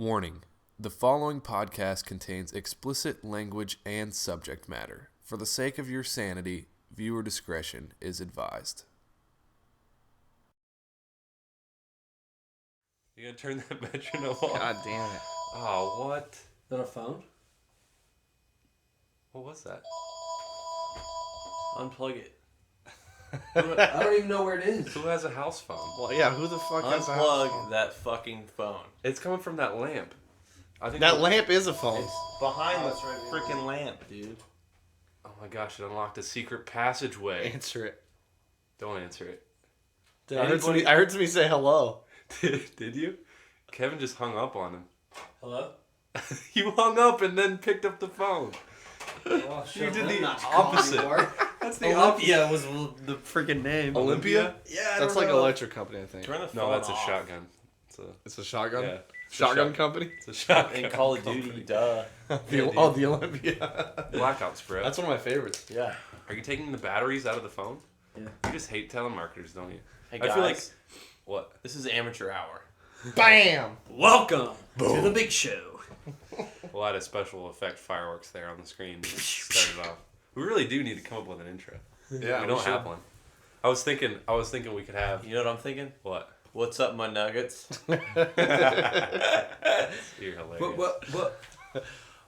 Warning. The following podcast contains explicit language and subject matter. For the sake of your sanity, viewer discretion is advised. You gonna turn that metronome off? God damn it. Oh, what? Is that a phone? What was that? Unplug it. I don't even know where it is. Who has a house phone? Well, yeah, who the fuck has a house phone? Unplug that fucking phone. It's coming from that lamp. I think That lamp is a phone. It's behind the right here. freaking lamp, dude. Oh my gosh, it unlocked a secret passageway. Answer it. Don't answer it. I heard somebody say hello. Did you? Kevin just hung up on him. Hello? You hung up and then picked up the phone. Oh, You did the opposite. That's the Olympia was the freaking name. Olympia? Yeah, That's like an electric company, I think. Turn the phone No, that's a off. shotgun. It's a shotgun? Yeah. Shotgun company? It's a shotgun. In Call of company. Duty, duh. dude. The Olympia. Black Ops, bro. That's one of my favorites. Yeah. Are you taking the batteries out of the phone? Yeah. You just hate telemarketers, don't you? Hey I guys, feel like... What? this is amateur hour. Bam! Welcome to the big show. Well, I had a special effect fireworks there on the screen. Started off. We really do need to come up with an intro. Yeah, we don't have one. I was thinking we could have... You know what I'm thinking? What? What's up, my nuggets? You're hilarious. What?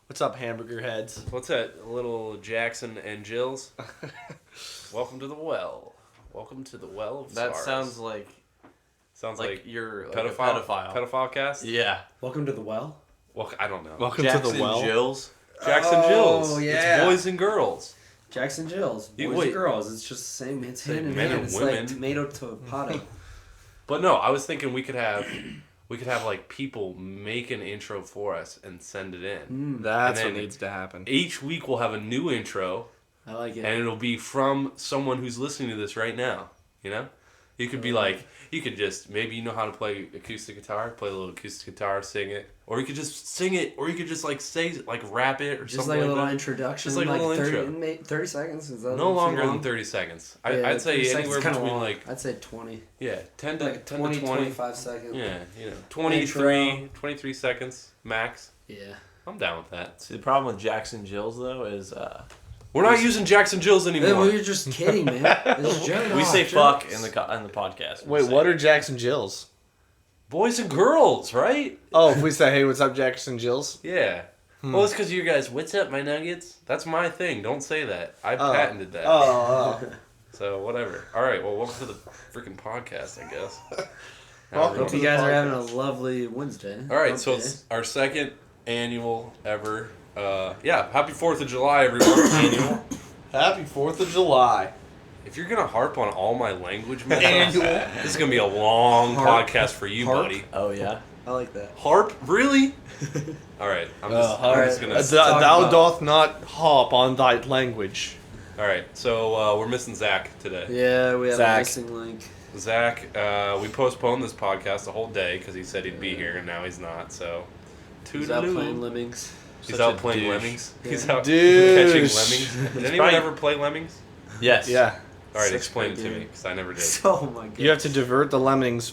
What's up, hamburger heads? What's that, little Jackson and Jills? Welcome to the well. Welcome to the well of That stars. sounds like you're like a pedophile. Pedophile cast? Yeah. Welcome to the well. Well, I don't know. Welcome Jackson to the well. Jills. Jackson Oh, Jills. yeah. It's boys and girls. Jackson Jills. Boys Wait. and girls. It's just the same. It's Like hand in men hand. and It's women. like tomato to potato. But no, I was thinking we could have like people make an intro for us and send it in. That's And what then- needs to happen. Each week we'll have a new intro, I like it. and it'll be from someone who's listening to this right now. You know, you could be like, you could just maybe you know how to play acoustic guitar, play a little acoustic guitar, sing it, or you could just sing it, or you could just like say like rap it or just something like a little that. introduction. Just like a little 30, intro. 30 seconds. Is that No too longer long? than 30 seconds. Yeah, I'd say 30 seconds anywhere is kinda between long. like I'd say 20. 10 to Like 10 20, to 20. 25 seconds. Yeah, 23 seconds max. Yeah. I'm down with that. See, the problem with Jackson Jills though is We're not using Jackson Jills Hey, anymore. we were just kidding, man. It's joke. we say Jokes. fuck in the podcast. Wait, what are Jackson Jills? Boys and girls, right? Oh, if we say, hey, what's up, Jackson Jills? Yeah. Well, it's because you guys, what's up, my nuggets? That's my thing. Don't say that. I patented that. Oh. So, whatever. All right, well, welcome to the freaking podcast, I guess. Welcome Hope to you the guys are podcast. having a lovely Wednesday. All right, so Okay. it's our second annual ever. Happy 4th of July, everyone. Annual. Happy 4th of July. If you're going to harp on all my language mess this is going to be a long podcast for you, Harp? buddy. Oh yeah. I like that. Harp? Really? All right, I'm just going to... Thou about- doth not harp on thy language. All right, so we're missing Zach today. Yeah, we have Zach. a missing link. Zach, we postponed this podcast a whole day because he said he'd be here, and now he's not. So, He's out toodaloo. playing lemmings. He's Such out a playing douche. lemmings. Yeah. He's out Douche. catching lemmings. Did anyone probably- ever play lemmings? Yes. Yeah. All right, Such a explain it great to me game. because I never did. Oh my god. You have to divert the lemmings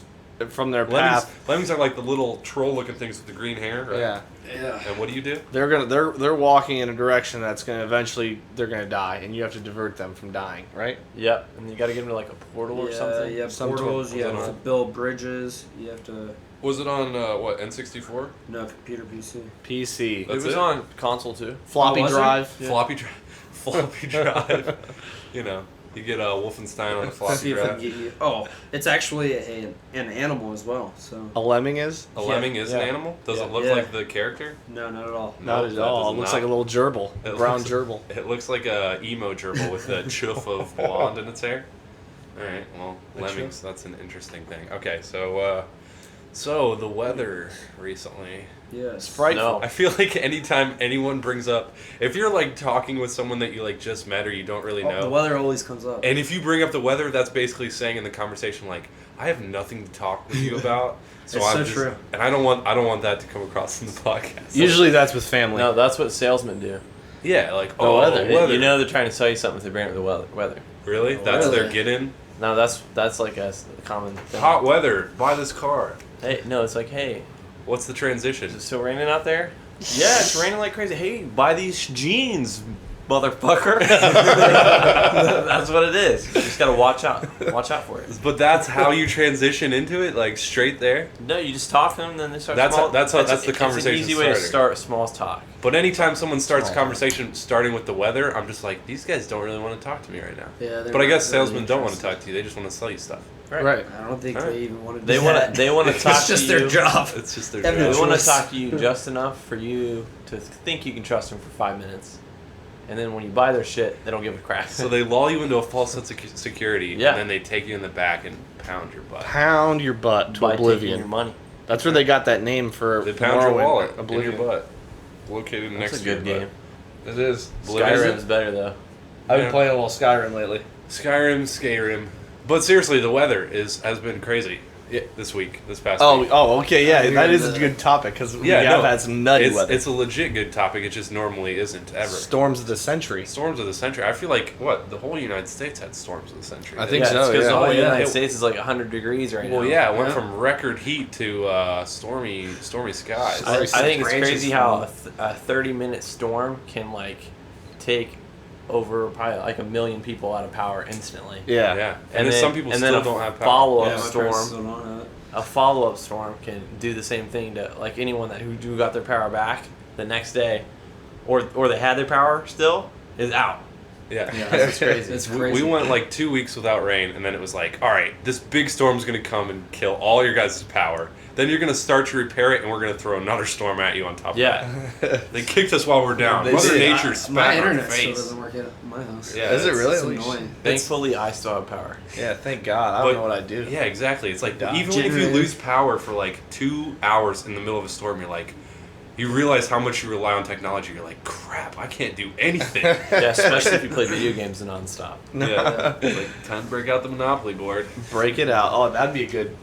from their Lemmings, path. lemmings are like the little troll-looking things with the green hair, right? Yeah. Yeah. And what do you do? They're walking in a direction that's gonna eventually they're gonna die, and you have to divert them from dying, right? Yep. And you got to get him to like a portal or something. You have Some portals, you was it have to on? build bridges, you have to... Was it on what N64? No, computer PC. PC, It That's was it? on console too. floppy Oh, was it? drive. Floppy drive. Floppy drive. You know, you get Wolfenstein on a floppy See if I can drive. get you... Oh, it's actually an animal as well, so... A lemming is? A lemming is an Yeah. animal. Does Yeah. it look Yeah. like the character? No, not at all. Not Nope, at that all. does It looks not. like a little gerbil, It brown looks- gerbil. It looks like a emo gerbil with a chuff of blonde in its hair. All right, well, A lemmings. That's an interesting thing. Okay, so the weather recently. Yes. Frightful. No. I feel like anytime anyone brings up, if you're like talking with someone that you like just met or you don't really Oh, know, the weather always comes up. and if you bring up the weather, that's basically saying in the conversation like, I have nothing to talk with you about. So It's I'm so just, true. and I don't want that to come across in the podcast. Usually that's with family. No, that's what salesmen do. Yeah, like The weather. weather. You know they're trying to sell you something if they bring up the weather. Really? That's weather. their get-in. No, that's like a common thing. Hot weather. Buy this car. Hey, no, it's like, hey, What's the transition? Is it still raining out there? Yeah, it's raining like crazy. Hey, buy these jeans, motherfucker. That's what it is. You just gotta watch out. Watch out for it. But that's how you transition into it, like straight there. No, you just talk to them, then they start. That's small. how- that's the conversation It's an easy way to starter. start small talk. But anytime someone starts a Small. conversation starting with the weather, I'm just like, these guys don't really want to talk to me right now. Yeah, they're But I not guess really salesmen don't want to interested. talk to you. They just want to sell you stuff. Right. I don't think Alright. they even want to. They want to. They want to talk It's just to you. their job. It's just their They have no job. They want to choice. talk to you just enough for you to think you can trust them for 5 minutes, and then when you buy their shit, they don't give a crap. So they lull you into a false sense of security, Yeah. and then they take you in the back and pound your butt. Pound your butt to by taking your oblivion. money. That's where they got that name for They pound your Morrowind, wallet in Oblivion. your butt, located That's next a to good your game. butt. It is. Skyrim's better though. I've been Yeah. playing a little Skyrim lately. Skyrim. But seriously, the weather has been crazy Yeah. this past Oh, week. okay, yeah, I that hear is a that. good topic because we Yeah, have no, had some nutty weather. It's a legit good topic. It just normally isn't ever. Storms of the century. Storms of the century. I feel like the whole United States had storms of the century. I think yeah, so, it's because yeah. the whole Oh, yeah. United It- States is like 100 degrees right Well, now. yeah, it went Yeah. from record heat to stormy skies. I think it's Crazy crazy how storm. a 30-minute storm can like take over probably like 1 million people out of power instantly. Yeah. Yeah, And then then some people and still then a don't have power. follow-up Yeah, my parents storm. still don't have it. A follow-up storm can do the same thing to like anyone who got their power back the next day, or they had their power still is out. Yeah. Yeah, That's crazy. It's We crazy. went like 2 weeks without rain, and then it was like, all right, this big storm's gonna come and kill all your guys' power. Then you're gonna start to repair it, and we're gonna throw another storm at you on top Yeah. of that. They kicked us while we're down. They Mother did. Nature spat My in our internet still face. doesn't work at my house. Yeah, Is it really? It's At least- annoying. Thankfully, I still have power. Yeah, thank God. I don't know what I do. Yeah, exactly. It's like Die. even if you Generator. lose power for like 2 hours in the middle of a storm, you're like, you realize how much you rely on technology. You're like, crap, I can't do anything. Yeah, especially if you play video games nonstop. Yeah, it's like time to break out the Monopoly board. Break it out. Oh, that'd be a good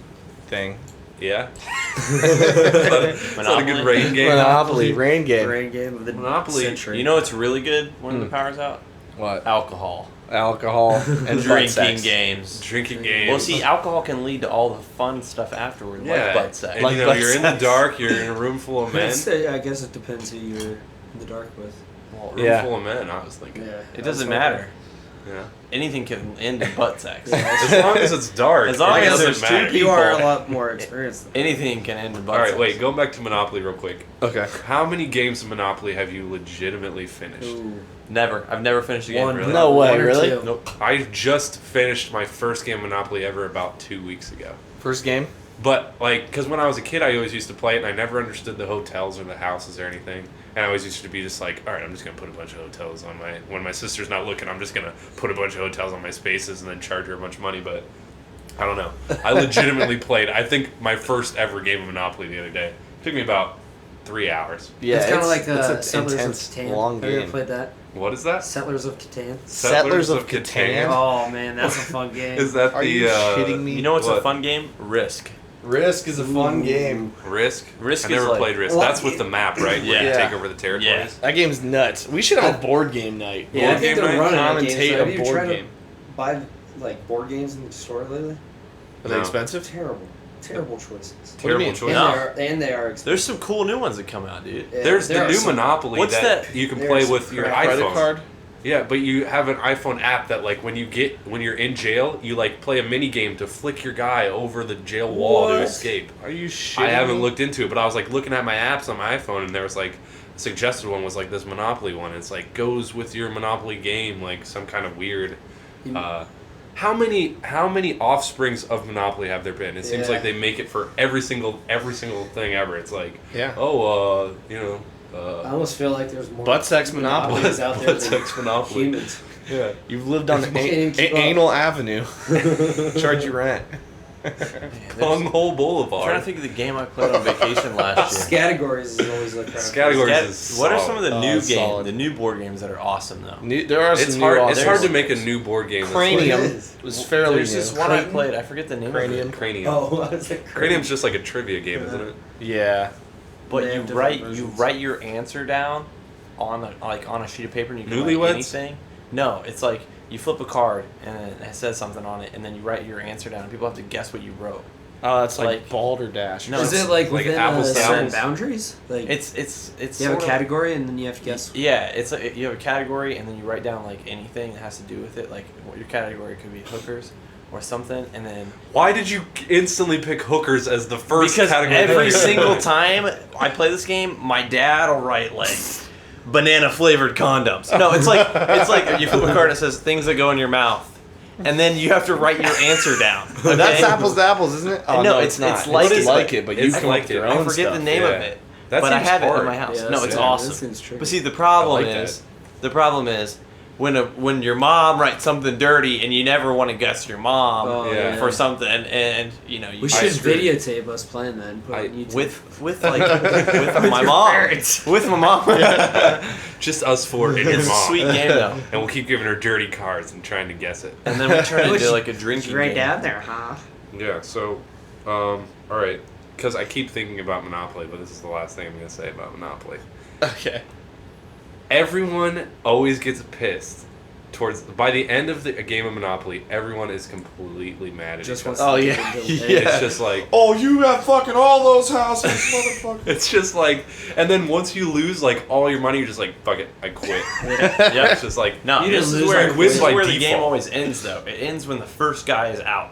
thing. Yeah. Is that a good rain game? Monopoly, rain game. Rain game of the Monopoly. century. You know what's really good when the power's out? What? Alcohol. Alcohol and butt Drinking sex. games. Drinking games. Well, see, alcohol can lead to all the fun stuff afterward, yeah. like butt sex. And, Like you know, butt you're in the sex. dark. You're in a room full of men. I guess it depends who you're in the dark with. Well, room Yeah. full of men. I was thinking. Yeah. It doesn't matter. Yeah. Anything can end in butt sex. As long as it's dark. As long it as doesn't there's two matter. people- You are a lot more experienced. Than Anything can end in butt All right, sex. wait. Going back to Monopoly real quick. Okay. How many games of Monopoly have you legitimately finished? Ooh. Never. I've never finished a game. One. Really? No way, One or really? two. Nope. I just finished my first game of Monopoly ever about 2 weeks ago. First game? But, like, because when I was a kid, I always used to play it, and I never understood the hotels or the houses or anything. And I always used to be just like, all right, I'm just going to put a bunch of hotels on my... When my sister's not looking, I'm just going to put a bunch of hotels on my spaces and then charge her a bunch of money. But I don't know. I legitimately played, I think, my first ever game of Monopoly the other day. It took me about 3 hours. Yeah, it's kind of like it's an Settlers of intense, Catan. long Have you ever game. played that? What is that? Settlers of Catan. Settlers of Catan? Oh man, that's a fun game. Is that Are the... you shitting me? You know what's a What? fun game? Risk. Risk is a fun game. Risk? Risk I is never like- played Risk. Well, That's with the map, right? Where you Yeah. take over the territories? That game's nuts. We should have a board game night. Yeah, I Board think game they're night? running out of Commentate games. a Have you board tried game. to buy like board games in the store lately? Are they No. expensive? Terrible choices. What do you Terrible mean? choice. No. And they are expensive. There's some cool new ones that come out, dude. Yeah, There's there the are new some- Monopoly What's that that? you can There's play some with your crap. iPhone. Credit card? Yeah, but you have an iPhone app that like when you're in jail, you like play a mini game to flick your guy over the jail wall to What? escape. Are you shitting I haven't me? looked into it, but I was like looking at my apps on my iPhone, and there was like a suggested one was like this Monopoly one. It's like goes with your Monopoly game, like some kind of weird. How many offsprings of Monopoly have there been? It seems Yeah. like they make it for every single thing ever. It's like Yeah. I almost feel like there's more Butt sex Monopoly. monopolies out there Butt than sex Monopoly. humans. Yeah. You've lived on Can't keep up. Anal Avenue. Charge you rent. Bunghole Boulevard. I'm trying to think of the game I played on vacation last year. Categories is always like crap. Categories. What are some of the new it's solid. the new board games that are awesome though? There are some It's new hard. awesome It's hard to ones. make a new board game. that's Cranium What it is. was fairly There's new. this one I Cranium? played. I forget the name Cranium. of it. Cranium. Oh, I was like Cranium's just like a trivia game, isn't it? Yeah. But They you have different write versions. your answer down on a sheet of paper and you can Newlyweds? write anything. No, it's like you flip a card and it says something on it and then you write your answer down and people have to guess what you wrote. Oh, it's like Like- balderdash. No, Is it's it like like within apples to certain apples. boundaries? Like it's you have a sort of- category and then you have to guess. Yeah, it's like you have a category and then you write down like anything that has to do with it. Like what your category could be hookers or something, and then Why did you instantly pick hookers as the first because category? every single time I play this game, my dad will write like banana flavored condoms. No, it's like you flip a card that says things that go in your mouth, and then you have to write your answer down. Okay? That's apples to apples, isn't it? Oh, No, it's not. it's like it's it, like but it, but it's you come like up with your it. own I forget stuff. the name Yeah. of it, That but I seems have it hard. in my house. Yeah, No, that's- it's that awesome. seems tricky. But see, the problem I like is when your mom writes something dirty and you never want to guess your mom Oh, yeah. for something, and you know you We should videotape us playing that and put it on YouTube. with like with my mom with my mom. Just us four and your It's a mom. sweet game though. And we'll keep giving her dirty cards and trying to guess it. And then we turn it Which- into like a drinking right game. down there, huh? Yeah, so, all right. Because I keep thinking about Monopoly, but this is the last thing I'm going to say about Monopoly. Okay. Everyone always gets pissed by the end of a game of Monopoly, everyone is completely mad at Just each wants other. Oh, to yeah. get into Yeah. It's just like, Oh, you have fucking all those houses, motherfucker. it's just like, and then once you lose like all your money, you're just like, fuck it, I quit. Yeah. It's just like, No, You this didn't is lose where, like this is by where the game default. always ends though. It ends when the first guy is out.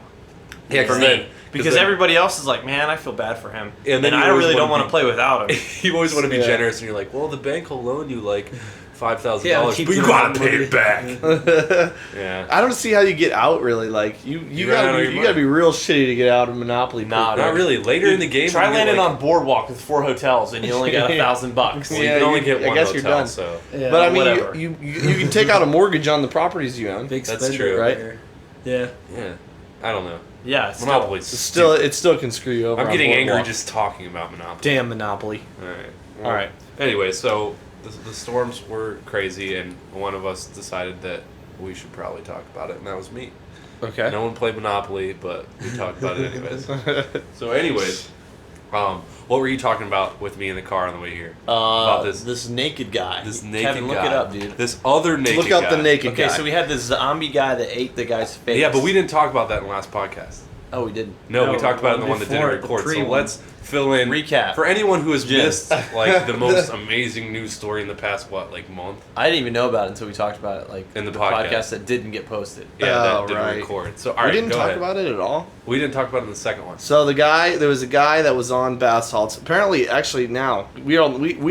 yeah, For because me. Because everybody else is like, man, I feel bad for him. And then And you I always really don't wanna want to play without him. you always want to be Yeah. generous, and you're like, well, the bank will loan you like $5,000, Yeah, keep but you your gotta money. pay it back. Yeah. I don't see how you get out really. Like you You ran out gotta of be, your you gotta money. be real shitty to get out of Monopoly. Nah, quick. Not really. Later in the game, Try you get, landing like, on Boardwalk with 4 hotels and you only got $1,000. Well, Yeah, you can only get I one guess you're hotel, done. so Yeah, But I mean, whatever. you can take out a mortgage on the properties you own. big That's spender true. over Right? here. Yeah. yeah. I don't know. Yeah, it's Monopoly. It still can screw you over. I'm on getting angry Boardwalk. just talking about Monopoly. Damn Monopoly. All right. All right. Anyway, so the storms were crazy, and one of us decided that we should probably talk about it, and that was me. Okay. No one played Monopoly, but we talked about it anyways. So, anyways, what were you talking about with me in the car on the way here? About this naked guy. This naked Kevin, guy. look it up, dude. This other naked Look up guy. the naked Okay, guy. so we had this zombie guy that ate the guy's face. Yeah, but we didn't talk about that in the last podcast. Oh, we didn't. No, we No, talked about it in the the one that before, didn't the record. So pre-one. let's fill in Recap. for anyone who has Jim. missed like the most amazing news story in the past month. I didn't even know about it until we talked about it like In the podcast. that didn't get posted. Yeah, Oh, that didn't right. record. So all we right, didn't go talk ahead. about it at all. We didn't talk about it in the second one. So there was a guy that was on bath salts. Apparently, actually now we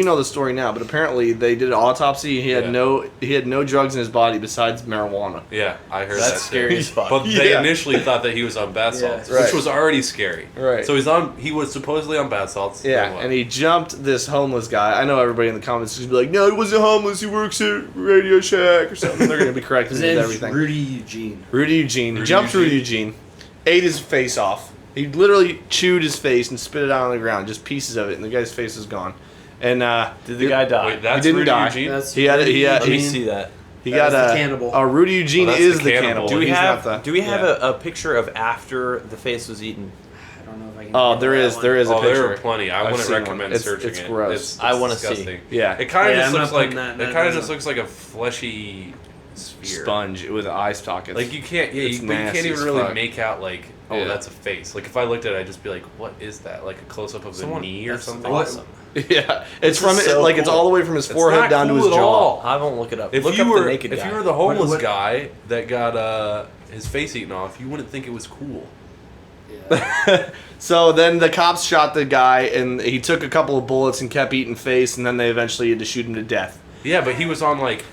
know the story now, but apparently they did an autopsy. He had Yeah. no drugs in his body besides marijuana. Yeah, I heard That's that. scary too. as fuck. But they Yeah. initially thought that he was on bath Yeah. salts, Right. which was already scary. Right. So he was supposedly on bath salts. Yeah, then what? and he jumped this homeless guy. I know everybody in the comments is gonna be like, "No, he wasn't homeless. He works at Radio Shack or something." They're gonna be correcting His me with name's everything. Rudy Eugene. Rudy Eugene. He Rudy jumped Eugene. Rudy Eugene, ate his face off. He literally chewed his face and spit it out on the ground, just pieces of it, and the guy's face is gone. And Did the guy die? Wait, that's he didn't Rudy die. Eugene? That's He had Rudy he had Let me Eugene. see that. he That got was the a cannibal. Rudy Eugene Oh, that's is the the cannibal. cannibal. Do we He's have not the- Do we have yeah. a picture of after the face was eaten? I don't know if I can. Oh, get there that is one. there is a Oh, picture. there are plenty. I I've wouldn't seen one. recommend It's- searching it's it. gross. It's I wanna see. disgusting. Yeah, It kind of Yeah, just I'm looks not like putting that- it kind of that- just looks like a fleshy sphere. sponge with eye sockets. Like you can't, yeah, It's but you can't nasty even as really fuck. make out like, oh, Yeah. that's a face. Like if I looked at it, I'd just be like, what is that? Like a close up of the knee or That's something. Awesome. yeah, it's This from is it so like it's cool. all the way from his It's forehead not down to cool his at jaw. all. I won't look it up. If look you up were the naked guy. if you were the homeless What- guy that got his face eaten off, you wouldn't think it was cool. Yeah. So then the cops shot the guy, and he took a couple of bullets and kept eating face, and then they eventually had to shoot him to death. Yeah, but he was on like,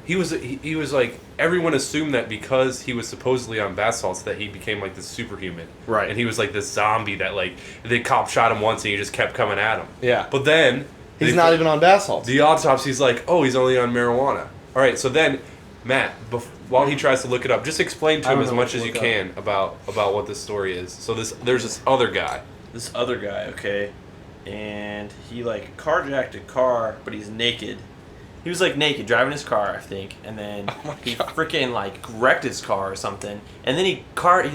he was like everyone assumed that because he was supposedly on bath salts that he became like this superhuman. Right. And he was like this zombie that like the cop shot him once and he just kept coming at him. Yeah. But then He's not even on bath salts. the autopsy's like, oh, he's only on marijuana. All right, so then Matt, while he tries to look it up, just explain to I him don't as know much what as to you look can about what this story is. So there's this other guy. This other guy, okay, and he like carjacked a car, but he's naked. He was like naked driving his car, I think, and then he freaking like wrecked his car or something. And then he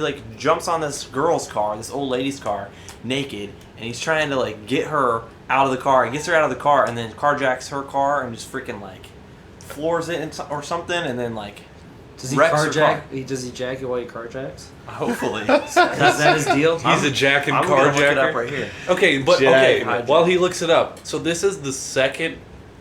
like jumps on this girl's car, this old lady's car, naked, and he's trying to like get her out of the car. He gets her out of the car, and then carjacks her car and just freaking like floors it or something, and then like Does he wrecks her car. carjack? Does he jack it while he carjacks? Hopefully. Is that his deal? He's a jack and I'm gonna look it up carjacker. right here. Okay, but Jack. okay. While he looks it up, so this is the second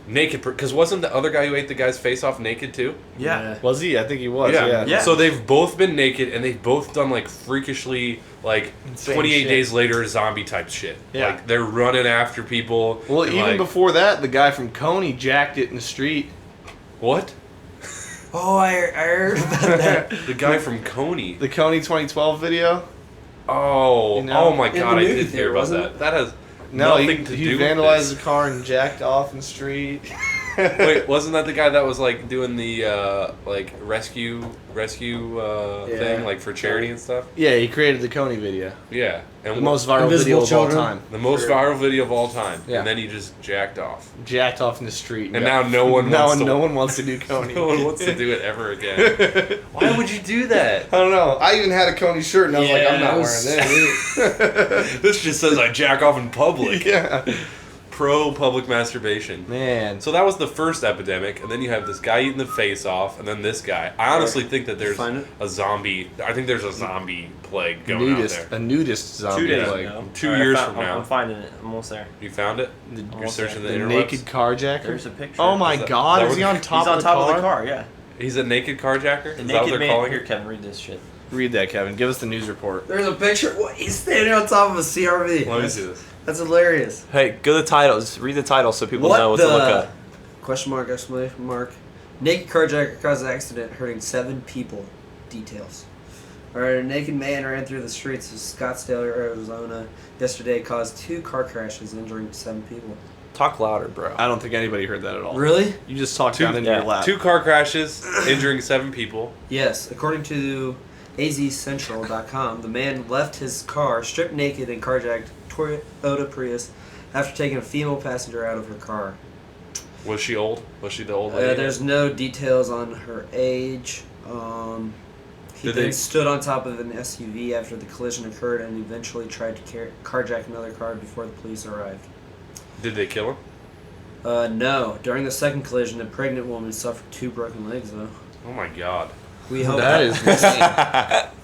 naked. Because wasn't the other guy who ate the guy's face off naked too? Yeah. Was he? I think he was. Yeah. Yeah. So they've both been naked, and they've both done like freakishly, like Insane 28 shit. days later, zombie type shit. Yeah. Like they're running after people. Well, and, even like, before that, the guy from Coney jacked it in the street. What? Oh, I heard about that. The guy from Coney. The Coney 2012 video. Oh, You know, oh my in the god! I movie did hear theater, about wasn't that. That has No, nothing he to do vandalized with the car and jacked off in the street. this. Wait, wasn't that the guy that was like doing the like rescue thing, like for charity and stuff? Yeah, he created the Coney video. Yeah, and The most viral Invisible video of Children? all time. the most viral video of all time. Yeah. And then he just jacked off. Jacked off in the street. And now no one wants to. no one wants to do Coney. No one wants to do it ever again. Why would you do that? I don't know. I even had a Coney shirt and I was like, I'm Yeah, not it was- wearing this. This just says I jack off in public. Yeah. Pro public masturbation. Man. So that was the first epidemic, and then you have this guy eating the face off, and then this guy. I honestly think that there's Find it? a zombie. I think there's a zombie plague going Nudist. out there. A nudist zombie. 2 days like, ago. 2 Alright, years I found- from now. I'm finding it. I'm almost there. You found it? You're Almost searching there. the The interwebs? naked carjacker. There's a picture. Oh my Is that- god, that is he what- on top, He's on of, top the of the car, yeah. He's a naked carjacker? The Is that what naked they're man. calling Here, it? Kevin, read this shit. Read that, Kevin. Give us the news report. There's a picture. What? He's standing on top of a CRV. Let me see this. That's hilarious. Hey, go to the titles. Read the title so people know what the? to look up. Question mark, exclamation mark. Naked carjacker caused accident hurting 7 people. Details. Alright, a naked man ran through the streets of Scottsdale, Arizona yesterday, caused 2 car crashes, injuring 7 people. Talk louder, bro. I don't think anybody heard that at all. Really? You just talked Two- down into yeah. your lap. 2 car crashes, injuring 7 people. Yes. According to azcentral.com, the man left his car stripped naked and carjacked Toyota Prius after taking a female passenger out of her car. Was she old? Was she the old lady? There's no details on her age. He Did then they- stood on top of an SUV after the collision occurred and eventually tried to carjack another car before the police arrived. Did they kill him? No. During the second collision, a pregnant woman suffered 2 broken legs, though. Oh my god. We hope That is insane.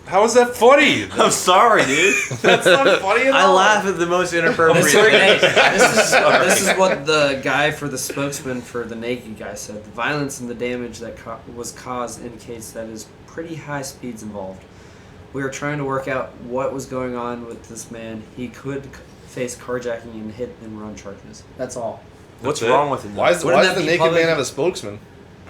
How is that funny? I'm sorry, dude. That's not funny at I all. laugh at the most inappropriate This, things. this is what the guy for the spokesman for the naked guy said. The violence and the damage that was caused indicates that is pretty high speeds involved. We are trying to work out what was going on with this man. He could face carjacking and hit and run charges. That's all. What's That's it? wrong with him? Why does Wouldn't the that be naked public- man have a spokesman?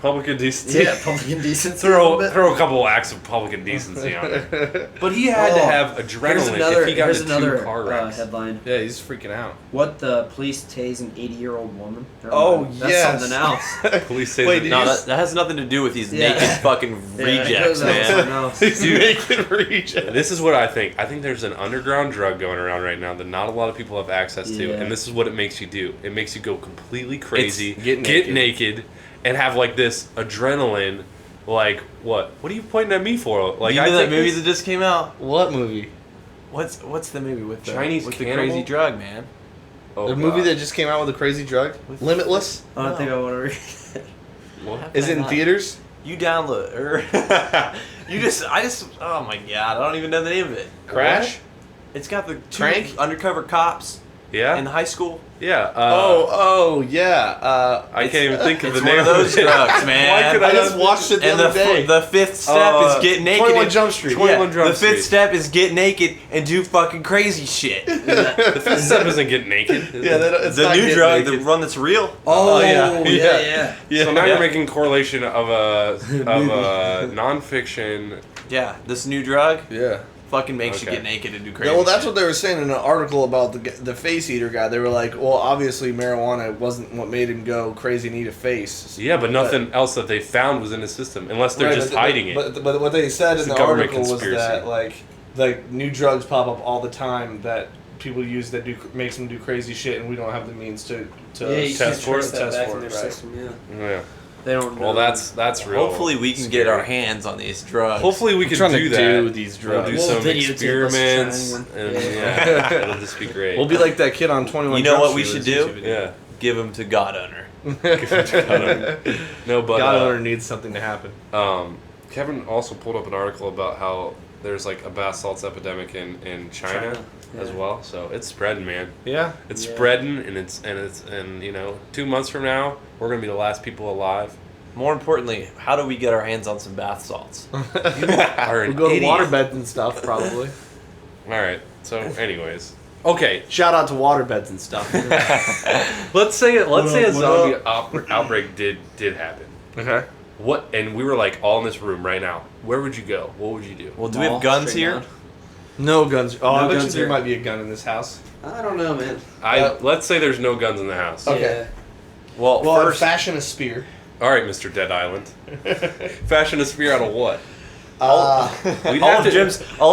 Public indecency. Yeah, public indecency. a little bit. Throw a couple acts of public indecency on it. But he had to have Here's adrenaline another, if he got here's into another 2 car wrecks. headline. Yeah, he's freaking out. What the police tase an 80-year-old woman? Never Oh, mind. That's yes. something else. Police say Wait, that did No, you that has nothing to do with these Yeah. naked fucking Yeah, it rejects, goes on man. something else. He's naked reject. This is what I think. I think there's an underground drug going around right now that not a lot of people have access to, Yeah. and this is what it makes you do. It makes you go completely crazy, get get naked. naked, and have like this adrenaline. Like what? What are you pointing at me for? Like you I know that think movie this- that just came out? What movie? What's the movie with the Chinese with the cannibal? crazy drug, man? Oh, the movie God. that just came out with a crazy drug? Limitless? I don't think I want to read it. What? How Is can it I in not? theaters? You download or oh my god, I don't even know the name of it. Crash? It's got the 2 Crank? undercover cops Yeah. in high school. Yeah. Yeah. I can't even think of It's the name one of those of it. drugs, man. Why could I I just not- watched it the And other day. the 5th step is get naked. 21 and- Jump Street. 21 Jump the 5th Street. step is get naked and do fucking crazy shit. The fifth step isn't get naked. is Yeah, it? it's The not new getting drug, naked. the one that's real. Oh, yeah. yeah. Yeah. So now Yeah. you're making correlation of a nonfiction. Yeah, this new drug Yeah. fucking makes you Okay. get naked and do crazy. Yeah, well, that's shit. what they were saying in an article about the face eater guy. They were like, well, obviously marijuana wasn't what made him go crazy and eat a face. Yeah, but nothing else that they found was in his system, unless they're Right, just but- hiding it. But what they said It's in a the government article was conspiracy. that like new drugs pop up all the time that people use that makes them do crazy shit, and we don't have the means to Yeah, you test can't for trace it, that test back for in it, their right. system, yeah. Yeah. They don't know. Well, that's real. Hopefully we can scary. get our hands on these drugs. Hopefully we can trying to do that. do these We'll drugs. do We'll some videotape us experiments, trying one. and Yeah. yeah, it'll just be great. We'll be like that kid on 21 You know Jump what we Street should with his do? YouTube video. yeah. Give them to God Owner. No, but God owner needs something to happen. Kevin also pulled up an article about how there's like a bath salts epidemic in China as yeah. well. So it's spreading, man. Yeah. It's Yeah. spreading, and 2 months from now, we're gonna be the last people alive. More importantly, how do we get our hands on some bath salts? Are We'll an go to idiot. waterbeds and stuff, probably. All right. So, anyways, okay. Shout out to waterbeds and stuff. Let's say a What zombie up? outbreak did happen. Okay. What? And we were like all in this room right now. Where would you go? What would you do? Well, do we Mall, have guns straight here? down. No guns. Oh, No I bet guns you there here. might be a gun in this house. I don't know, man. Let's say there's no guns in the house. Okay. Well, Well, I'd first, fashion a spear. All right, Mr. Dead Island. Fashion a spear out of what? We'd all have of to-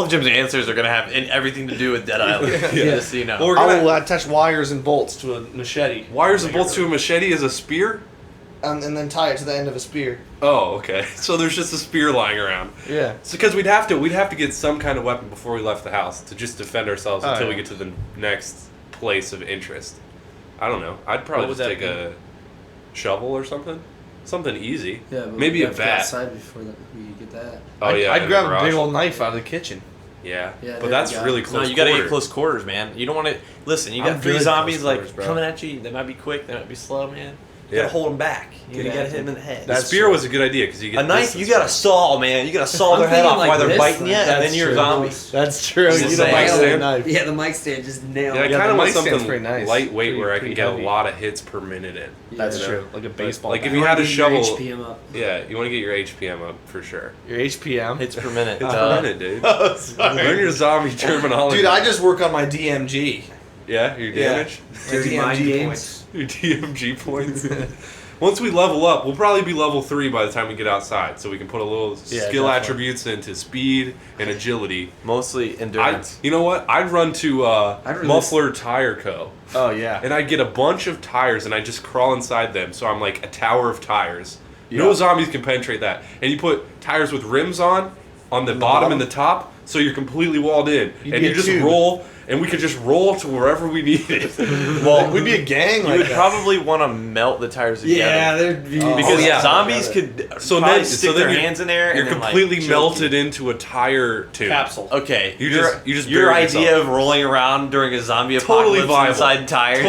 Jim's answers are gonna have everything to do with Dead Island. Yeah. Just so you know. Well, we're I gonna will attach wires and bolts to a machete. wires and bolts to a machete as a spear. And then tie it to the end of a spear. Oh, okay. So there's just a spear lying around. Yeah. So because we'd have to get some kind of weapon before we left the house to just defend ourselves Oh, until yeah. we get to the next place of interest. I don't know. I'd probably What just would take that a shovel or something. Something easy. Yeah, but Maybe we a have to get bat. outside before we get that. Oh yeah. I'd in grab the a big garage. old knife out of the kitchen. Yeah. Yeah, But there that's we go. really close. No, you gotta quarter. get close quarters, man. You don't want to listen. You got I'm three good at zombies close like quarters, bro. coming at you. They might be quick. They might be slow, man. You Yeah. gotta hold them back. You Good gotta hit attitude. them in the head. The That's spear true. was a good idea because you get A knife. distance You gotta from it. saw, man. You gotta saw I'm their head thinking off like while they're this, biting you, like, and then that's you're true. zombies. That's true. It's You the don't same. like Yeah. that knife. Yeah, the mic stand just nailed. Yeah, I Yeah, kind the of want mic stand's something pretty nice. lightweight where I can Pretty get heavy. a lot of hits per minute in. That's Yeah. true. Like a baseball. Like if bat. you had a shovel. HPM up. Yeah, you want to get your HPM up for sure. Your HPM. Hits per minute. Hits per minute, dude. Oh, sorry. Learn your zombie terminology. Dude, I just work on my DMG. Yeah, your Yeah. damage. Dirty DMG mind games. points. Your DMG points. Once we level up, we'll probably be level 3 by the time we get outside, so we can put a little Yeah, skill definitely. attributes into speed and agility. Mostly endurance. You know what? I'd run to really Muffler Tire Co. Oh yeah. And I'd get a bunch of tires and I just crawl inside them, so I'm like a tower of tires. Yeah. No zombies can penetrate that. And you put tires with rims on the bottom and the top, so you're completely walled in. You'd And be you a just tube. roll, and we could just roll to wherever we needed. Well, we'd be a gang You like would that. probably want to melt the tires together. Yeah, there'd be. Oh, Because yeah. zombies could So probably then- stick so then their you're- hands in there You're and then, completely like, choke melted you. into a tire tube. Capsule. Okay, You your, just your buried idea yourself. of rolling around during a zombie Totally apocalypse viable. inside tires.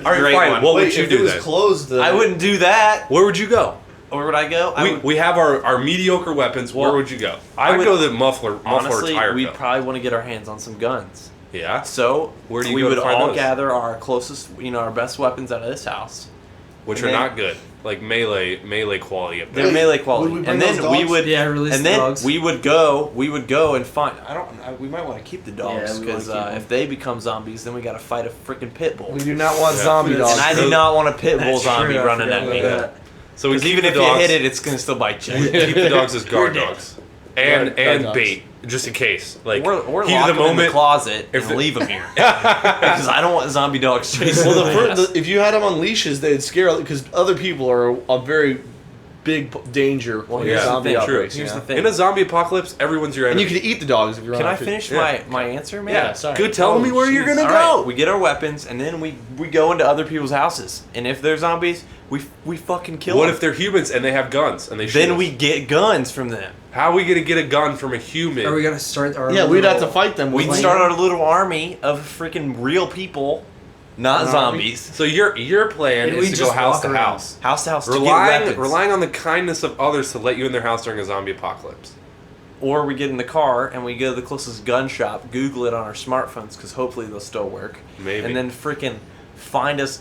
All right, Great fine. one. What Wait, would you if it do was then? closed, though. I wouldn't do that. Where would you go? Where would I go? I would, We have our mediocre weapons. Where Well, would you go? I I'd would- go to the muffler honestly, tire we'd co. probably want to get our hands on some guns. Yeah. So Where do you we go to would find all those? gather our closest, our best weapons out of this house. Which And are then- not good. Like melee quality up there. They're Wait, melee would quality, we bring and then those we dogs? would, Yeah, release and the then dogs. we would go and find. We might want to keep the Yeah, dogs we because wanna keep 'em. if they become zombies, then we got to fight a freaking pit bull. We do not want Yeah. zombie dogs. And I do not want a pit bull That's zombie true, I running forgot at me. about Yeah. that. So we Because keep even the if dogs, you hit it, it's gonna still bite you. we keep the dogs as guard You're dead. dogs. And Guard dogs. bait, just in case. Like We're heat lock of the them in the moment. closet if and it- leave them here because I don't want zombie dogs chasing Well, my ass. if you had them on leashes, they'd scare because other people are a very big danger Well, when here's yeah. the zombie thing. outbreaks. Here's you know? the thing. In a zombie apocalypse, everyone's your And enemy. you could eat the dogs if you're Can on I a food. finish Yeah. my answer, man? Yeah, sorry. Good telling me where you're gonna All go. right, we get our weapons and then we go into other people's houses. And if they're zombies, we fucking kill What them. if they're humans and they have guns and they shoot Then us? we get guns from them. How are we gonna get a gun from a human? Are we gonna start our? Yeah, we'd have to little- fight them. We'd with start our little army of freaking real people, not An army? zombies. So your plan And is we to go just house walk to around. house, House to house to get relying weapons. on the kindness of others to let you in their house during a zombie apocalypse. Or we get in the car and we go to the closest gun shop, Google it on our smartphones because hopefully they'll still work. Maybe. And then freaking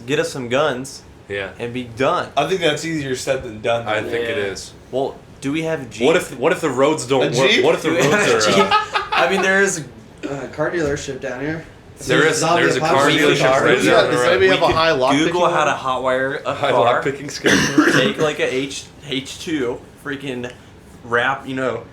get us some guns Yeah, and be done. I think that's easier said than done. I think it Yeah. is. Well, do we have a Jeep? What if the roads don't A work? Jeep? What if the Do we have roads a are? I mean, there is a car dealership down here. There's a car apocalypse. dealership Does right anybody down the road. have a could high lock Google picking how to one? hotwire a High car. lockpicking skill. Take like a H2, freaking wrap,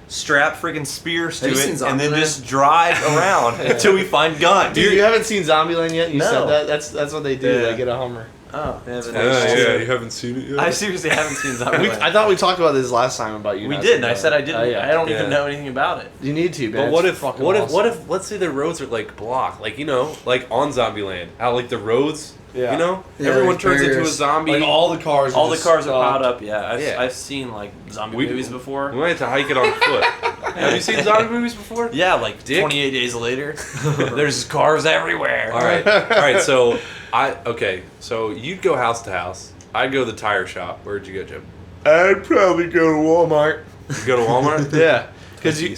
strap freaking spears to Have you seen it, and then Zombieland? just drive around until we find guns. Dude, you haven't seen Zombieland yet? You No. said that? That's what they do. Yeah. They get a Hummer. Oh, Yeah, you haven't seen it yet. I seriously haven't seen Zombieland. I thought we talked about this last time about you. we not did, seeing and I that. said I didn't. Oh, yeah. I don't Yeah. even know anything about it. You need to, man. But what It's if fucking what awesome. if let's say the roads are like blocked, like like on Zombieland, how like the roads Yeah. You know, Yeah, everyone there's turns into a barriers. zombie. Like all the cars. All the just cars are stopped. piled up. Yeah, Yeah. I've seen like zombie We- movies before. We might have to hike it on foot. Have you seen zombie movies before? Yeah, like Dick? 28 days later, there's cars everywhere. All right. So so you'd go house to house. I'd go to the tire shop. Where'd you go, Jim? I'd probably go to Walmart. You go to Walmart. Yeah, because you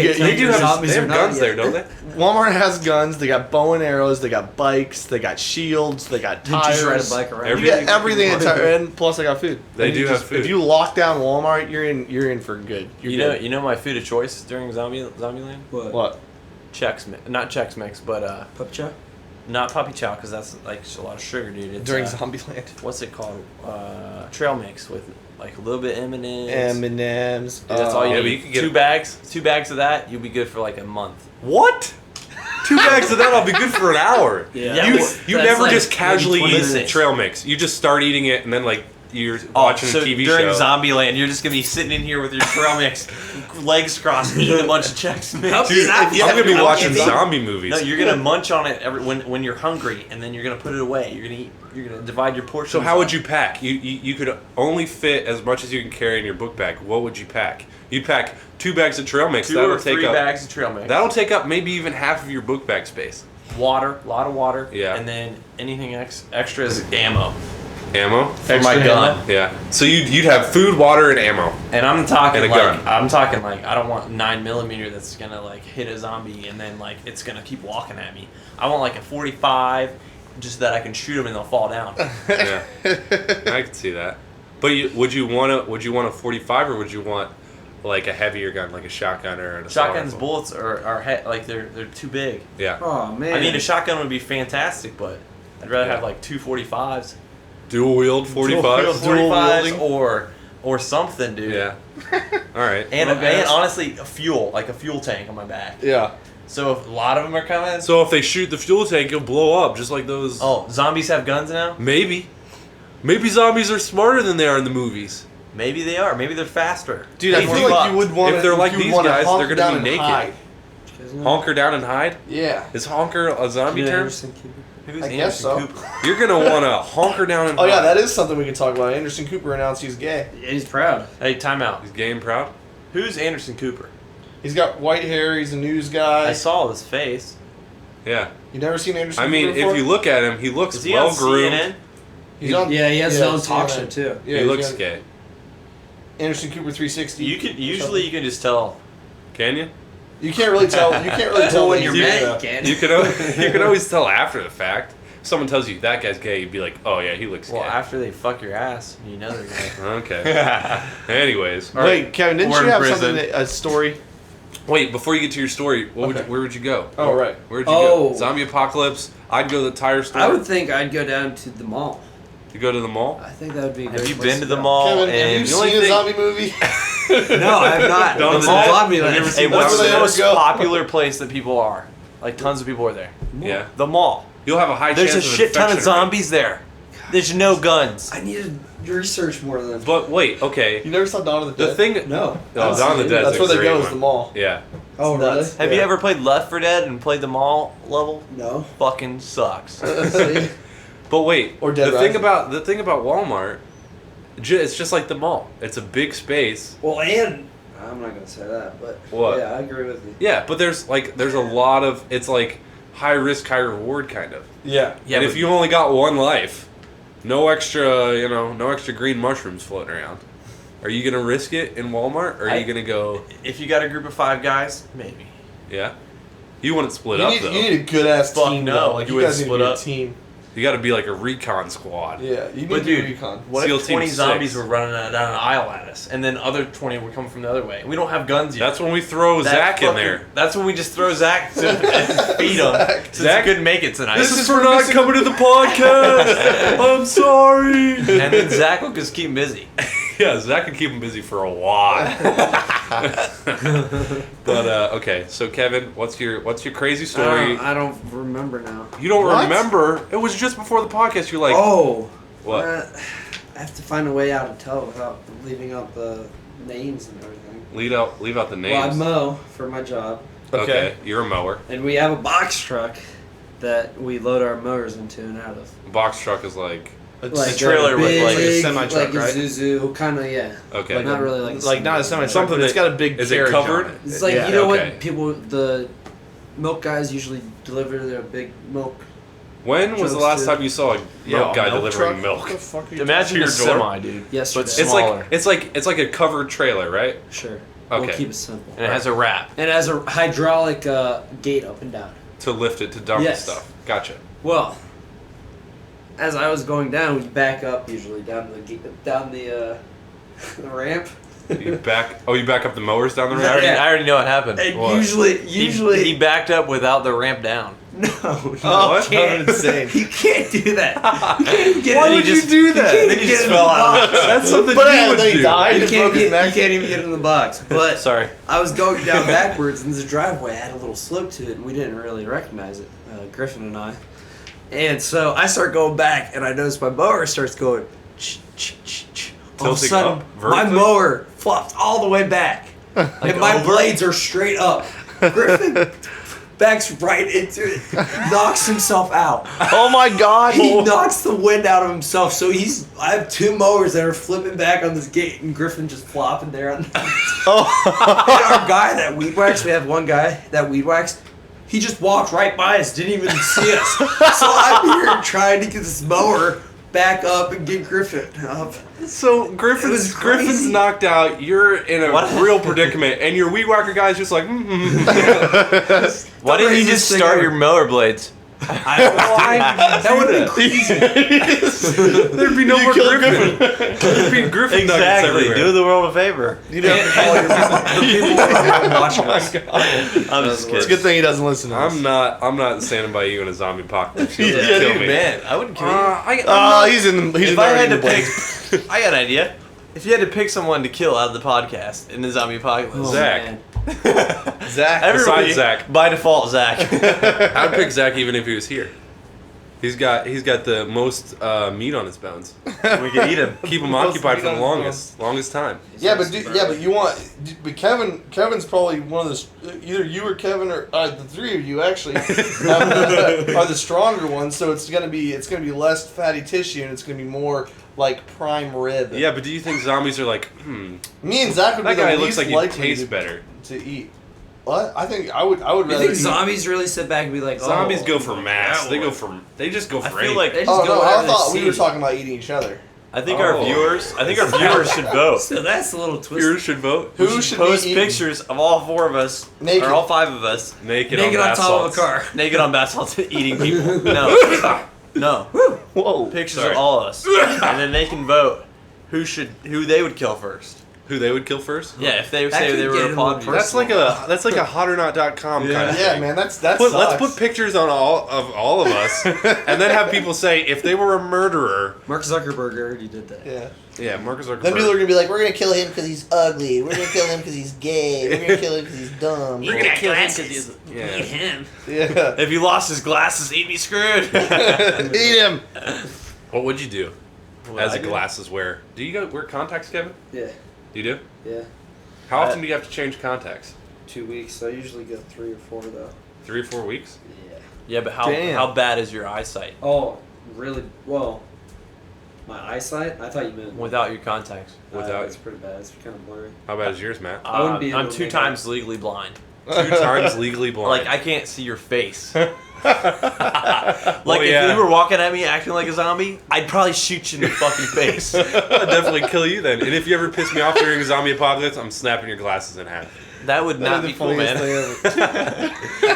get They do have Zombies they or have not guns yet. there, don't they? Walmart has guns. They got bow and arrows. They got bikes. They got shields. They got You tires. just ride a bike around. Every- You get everything in and plus I got food. They And you do have food. If you lock down Walmart, you're in for good. You're You good. know my food of choice during Zombieland? What? Not Chex Mix, but Pupcha? not Puppy Chow because that's like a lot of sugar, dude. It's, During Zombieland. what's it called? Trail mix with like a little bit M&M's. M&M's. That's all you Yeah, need. but you can get- Two bags of that, you'll be good for like a month. What? 2 bags of that, I'll be good for an hour. Yeah. You, well, you that's never like just casually maybe 20 eat minutes. trail mix. You just start eating it and then like you're watching so a TV during show. Zombieland, you're just gonna be sitting in here with your trail mix, legs crossed, eating a bunch of Chex Mix. Dude, I'm gonna be watching eating- zombie movies. No, you're gonna munch on it when you're hungry, and then you're gonna put it away. You're gonna eat. You're gonna divide your portions. So how would up. you pack? You could only fit as much as you can carry in your book bag. What would you pack? You'd pack 2 bags of trail mix. 2 That'll or 3 take up. bags of trail mix? That'll take up maybe even half of your book bag space. Water, a lot of water. Yeah. And then anything extra is ammo Ammo. for my gun. Yeah. So you'd have food, water, and ammo. And I'm talking And a like gun. I don't want 9mm that's gonna like hit a zombie and then like it's gonna keep walking at me. I want like a 45, just that I can shoot them and they'll fall down. Yeah. I can see that. But would you want a 45 or would you want like a heavier gun, like a shotgun or an assault Shotgun's rifle? bullets are like they're too big. Yeah. Oh, man. I mean, a shotgun would be fantastic, but I'd rather Yeah. have like 2 45s. Dual wield 45. Dual 45s wielding. or something, dude. Yeah. All right. And, Okay. and honestly, a fuel tank on my back. Yeah. So if a lot of them are coming. So if they shoot the fuel tank, it'll blow up just like those. Oh, zombies have guns now? Maybe. Maybe zombies are smarter than they are in the movies. Maybe they are. Maybe they're faster. Dude, I Hey, feel fuck. like you would want If they're like these guys, they're gonna be naked. Hide. Honker down and hide? Yeah. Is honker a zombie Yeah, term? Anderson Cooper. Who's I guess so. Cooper? You're gonna want to honker down and Oh hide. yeah, that is something we can talk about. Anderson Cooper announced he's gay. Yeah, he's proud. Hey, time out. He's gay and proud. Who's Anderson Cooper? He's got white hair. He's a news guy. I saw his face. Yeah. You never seen Anderson I mean, Cooper before? if you look at him, he looks Is he well on groomed. CNN? He's on, Yeah, he has his own CNN. talk show, too. Yeah, He looks got gay. Anderson Cooper 360. You can just tell. Can you? You can't really tell. You can't really tell when when you're you're mad, gay. you can. You can always tell after the fact. If someone tells you that guy's gay, you'd be like, oh yeah, he looks Well, gay. after they fuck your ass, you know they're gay. Okay. Anyways, all right. Wait, Kevin, didn't Or you in have prison. something? A story? Wait, before you get to your story, Okay. where would you go? Oh, right. Where'd you Oh. go? Zombie apocalypse. I'd go to the tire store. I would think I'd go down to the mall. You go to the mall. I think that would be a Have great you place been to the go. mall? Kevin, have and you the only seen a thing- zombie movie? No, I have not. Don't The say mall. that. Zombie Land. I've never Hey, seen what's That's where the they most go. popular place that people are? Like tons of people are there. Yeah. The mall. You'll have a high There's a chance of shit ton of infection rate. zombies there. There's no guns. I need to research more than But wait, okay. You never saw Dawn of the The Dead? thing. No. Oh, Dawn of the Dead. That's where they go is the mall. Yeah. Oh, really? Nuts. Have you Yeah. ever played Left 4 Dead and played the mall level? No. Fucking sucks. See? But wait, Or Dead the thing Rising. about Walmart, it's just like the mall. It's a big space. Well, and I'm not gonna say that, but What? yeah, I agree with you. Yeah, but there's a lot of it's like high risk, high reward kind of. Yeah. Yeah, and but if you only got one life, no extra green mushrooms floating around. Are you gonna risk it in Walmart, or are you gonna go? if you got a group of 5 guys, maybe. Yeah, you wouldn't split You up need, though. you need a good ass Fuck team. no, though. Like you you wouldn't guys need to split be a up. team. You got to be like a recon squad. Yeah, you need But to be dude, recon. what SEAL if Team 20 6. zombies were running down an aisle at us, and then other 20 would come from the other way? We don't have guns yet. That's when we throw That Zach in fucking- there. That's when we just throw Zach to feed him. Since Zach? he couldn't make it tonight. This is for not coming to the podcast. I'm sorry. and then Zach will just keep him busy. Yeah, Zach can keep him busy for a while. But okay, so Kevin, what's your crazy story? I don't remember now. You don't What? remember? It was just before the podcast. You're like, Oh. what? I have to find a way out to tell without leaving out the names and everything. Leave out the Well, I names. mow for my job, Okay, you're a mower. and we have a box truck that we load our motors into and out of. Box truck is like Like a trailer with, like, a semi-truck, like right? a Zuzu, kind of, yeah. okay. Not really like a Like not a semi. semi truck, but it's got a big Is it carriage covered? on it. It's like Yeah. you know okay. what people the milk guys usually deliver their big milk. When was the Jokes, last dude. time you saw a milk guy delivering truck? milk? What the fuck are you Imagine your a door? semi, dude. Yesterday. But It's smaller. it's like a covered trailer, right? Sure. Okay. We'll keep it simple. And it has a wrap. And it has a hydraulic gate up and down. To lift it to dump Yes. stuff. Gotcha. Well, as I was going down, we back up usually down the ramp. You back up the mowers down the I road. already, Yeah. I already know what happened. And What? usually He backed up without the ramp down. no, Oh, What? can't. insane. You can't do that. You can't even get Why it. would just- you do that? Then he just fell out. That's something But you would then he do. died. You and can't, broke his get, you neck. can't even get in the box. But Sorry. I was going down backwards, and this driveway had a little slope to it, and we didn't really recognize it, Griffin and I. And so I start going back, and I notice my mower starts going. All of a Tilting sudden, up my vertically? mower flops all the way back, and my blades are straight up. Griffin backs right into it, knocks himself out. Oh my god. He knocks the wind out of himself. So I have two mowers that are flipping back on this gate, and Griffin just flopping there. On Oh. and our guy that weed whacks, we have one guy that weed whacks. He just walked right by us, didn't even see us. So I'm here trying to get this mower back up and get Griffin up. So It Griffin's was crazy. Griffin's knocked out. You're in a What? real predicament, and your weed whacker guy's just like. Why didn't you just craziest thing start ever. your mower blades? That would have been crazy. There'd be no more Griffin. There'd be Griffin nuggets Exactly. everywhere. Do the world a favor. You know, The people watching us. I'm just it's a kidding. good thing he doesn't listen to us. I'm not standing by you in a zombie apocalypse. You'll Yeah, just kill dude, me. man, I wouldn't kill you. Oh, he's in. He's If in I already had in to the pick, Blades. I got an idea. If you had to pick someone to kill out of the podcast in the zombie apocalypse, Zach. Man. Zach. everybody, Besides Zach. by default, Zach. I'd pick Zach even if he was here. He's got the most meat on his bones. we could eat him. Keep him Most occupied meat for the on his longest time. Yeah, but you want. But Kevin's probably one of the. Either you or Kevin or the three of you actually are the stronger ones. So it's gonna be less fatty tissue and it's gonna be more like prime rib. Yeah, but do you think zombies are like, Me and Zach would that be guy the looks least like he likely tastes better. to eat. What? I think I would. You rather think eat- zombies really sit back and be like, Zombies oh, go for mass. that one. They just go for I feel anything. like They just Oh go no! wherever I thought they we were see. talking about eating each other. I think Oh. our viewers should vote. So that's a little twist. Viewers should vote. Who should Post be eating? pictures of all four of us, Naked. or all five of us, Naked Naked on bath top of a salts. car. naked on bath salts eating people. No, no. Whoa! Pictures Sorry. of all of us, and then they can vote who they would kill first. Who they would kill first? Yeah, if they That say could they get were a a little pod. personal. That's like a hotornot.com kind of Yeah, thing. man, that's Let's put pictures on all of us, and then have people say if they were a murderer. Mark Zuckerberg already did that. Yeah. Yeah, Marcus Zuckerberg. Then people are gonna be like, we're gonna kill him because he's ugly. We're gonna kill him because he's gay. We're gonna kill him because he's dumb. We're gonna kill him 'cause he's. Yeah. him. Yeah. If he lost his glasses, he'd be screwed. Eat him. What would you do What as I a do? glasses wearer? Do you wear contacts, Kevin? Yeah. You do? Yeah. How often do you have to change contacts? 2 weeks. I usually go 3 or 4 though. 3 or 4 weeks? Yeah. Yeah, but Damn. how bad is your eyesight Oh, really? Well, my eyesight? I thought you meant without your contacts? Without- It's pretty bad. It's kind of blurry. How bad is yours, Matt? I wouldn't be able I'm to 2 make times legally blind. 2 times legally blind. Like I can't see your face. Like Well, if yeah. you were walking at me acting like a zombie, I'd probably shoot you in the fucking face. I'd definitely kill you then. And if you ever piss me off during a zombie apocalypse, I'm snapping your glasses in half. That would not be cool, man.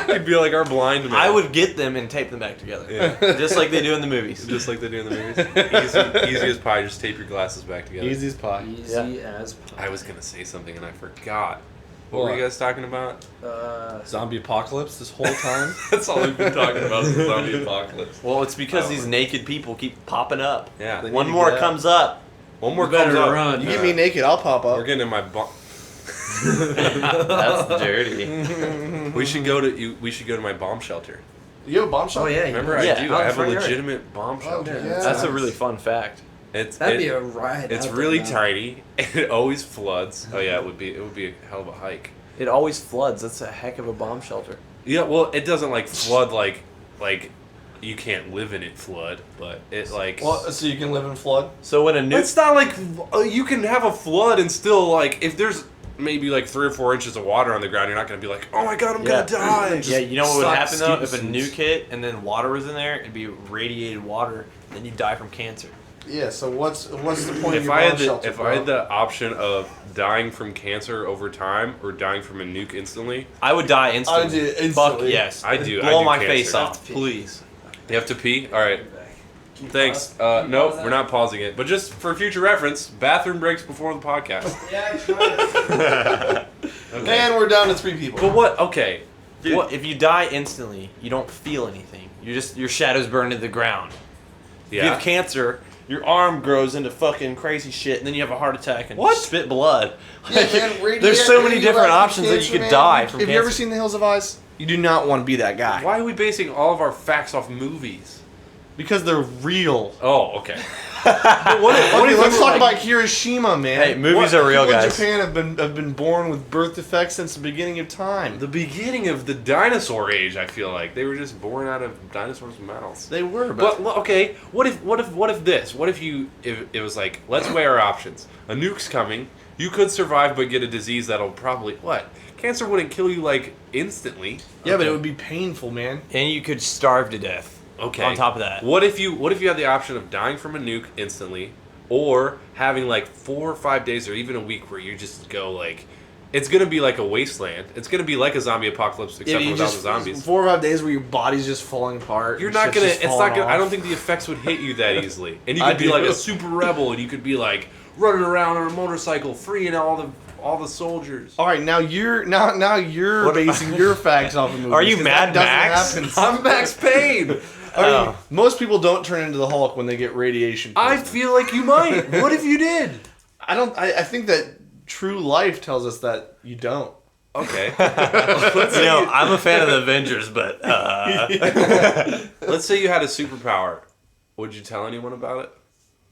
You'd be like our blind man. I would get them and tape them back together. Yeah. Just like they do in the movies. Just like they do in the movies. Easy as pie, just tape your glasses back together. Easy as pie. Easy as pie. I was going to say something and I forgot. What were you guys talking about? Zombie apocalypse this whole time. That's all we've been talking about is the zombie apocalypse. Well, it's because Oh. these naked people keep popping up. Yeah. They One need to more get out. comes up. One more You better comes up. run. You get me naked, I'll pop We're up. getting in my That's dirty. We should go to my bomb shelter. You have a bomb shot? Oh yeah. Remember, Yeah, I do. out I in have a front yard. legitimate bomb shelter. yeah. That's a really fun fact. That'd be a ride. It's out really there, man. tiny, and it always floods. Oh yeah, it would be a hell of a hike. It always floods. That's a heck of a bomb shelter. Yeah, well, it doesn't like flood like like you can't live in it flood, but it like. Well, so you can live in flood. So when a nuke, It's not like you can have a flood and still like if there's maybe like 3 or 4 inches of water on the ground, you're not gonna be like, oh my god, I'm gonna die. yeah, you know what would Stop happen though if a Stevenson's. nuke hit and then water was in there? It'd be radiated water, and then you die from cancer. Yeah. So what's the point of If your I had bomb the shelter? if I had the option of dying from cancer over time or dying from a nuke instantly, I would die instantly. I do instantly. Fuck yes. I do. Blow I do my cancer. face off, please. You have to pee? Alright. Thanks. Nope, we're not pausing it. But just for future reference, bathroom breaks before the podcast. Yeah, I tried. Okay. And we're down to 3 people. But what? Okay. Dude, What? if you die instantly, you don't feel anything. Your shadows burn to the ground. If you Yeah. have cancer, your arm grows into fucking crazy shit, and then you have a heart attack and What? spit blood. Yeah, man, There's so many radioactive different options that you cancer, could man. die from Have you ever cancer. seen The Hills of Ice? You do not want to be that guy. Why are we basing all of our facts off movies? Because they're real. Oh, okay. But what if Okay, let's we were talk like- about Hiroshima, man. Hey, movies are real, People in guys. Japan have been born with birth defects since the beginning of time. the beginning of the dinosaur age. I feel like they were just born out of dinosaurs' mouths. They were, But okay, what if this? What if it was like, let's weigh our options. A nuke's coming. You could survive but get a disease that'll probably what? Cancer wouldn't kill you like instantly. yeah, but it would be painful, man. And you could starve to death. Okay. On top of that. What if you had the option of dying from a nuke instantly, or having like 4 or 5 days or even a week where you just go like, it's gonna be like a wasteland. It's gonna be like a zombie apocalypse except you without the zombies. 4 or 5 days where your body's just falling apart. You're and not shit's gonna. just It's falling not gonna. I off. don't think the effects would hit you that easily. And you I could be do. like a super rebel, and you could be like running around on a motorcycle, freeing all the soldiers. All right, now you're basing your facts off of movies. Are you 'cause Mad that Max? doesn't happen. I'm Max Payne. I mean, most people don't turn into the Hulk when they get radiation. I poisoning. feel like you might. What if you did? I don't. I think that true life tells us that you don't. Okay. You know, I'm a fan of the Avengers, but Let's say you had a superpower. Would you tell anyone about it?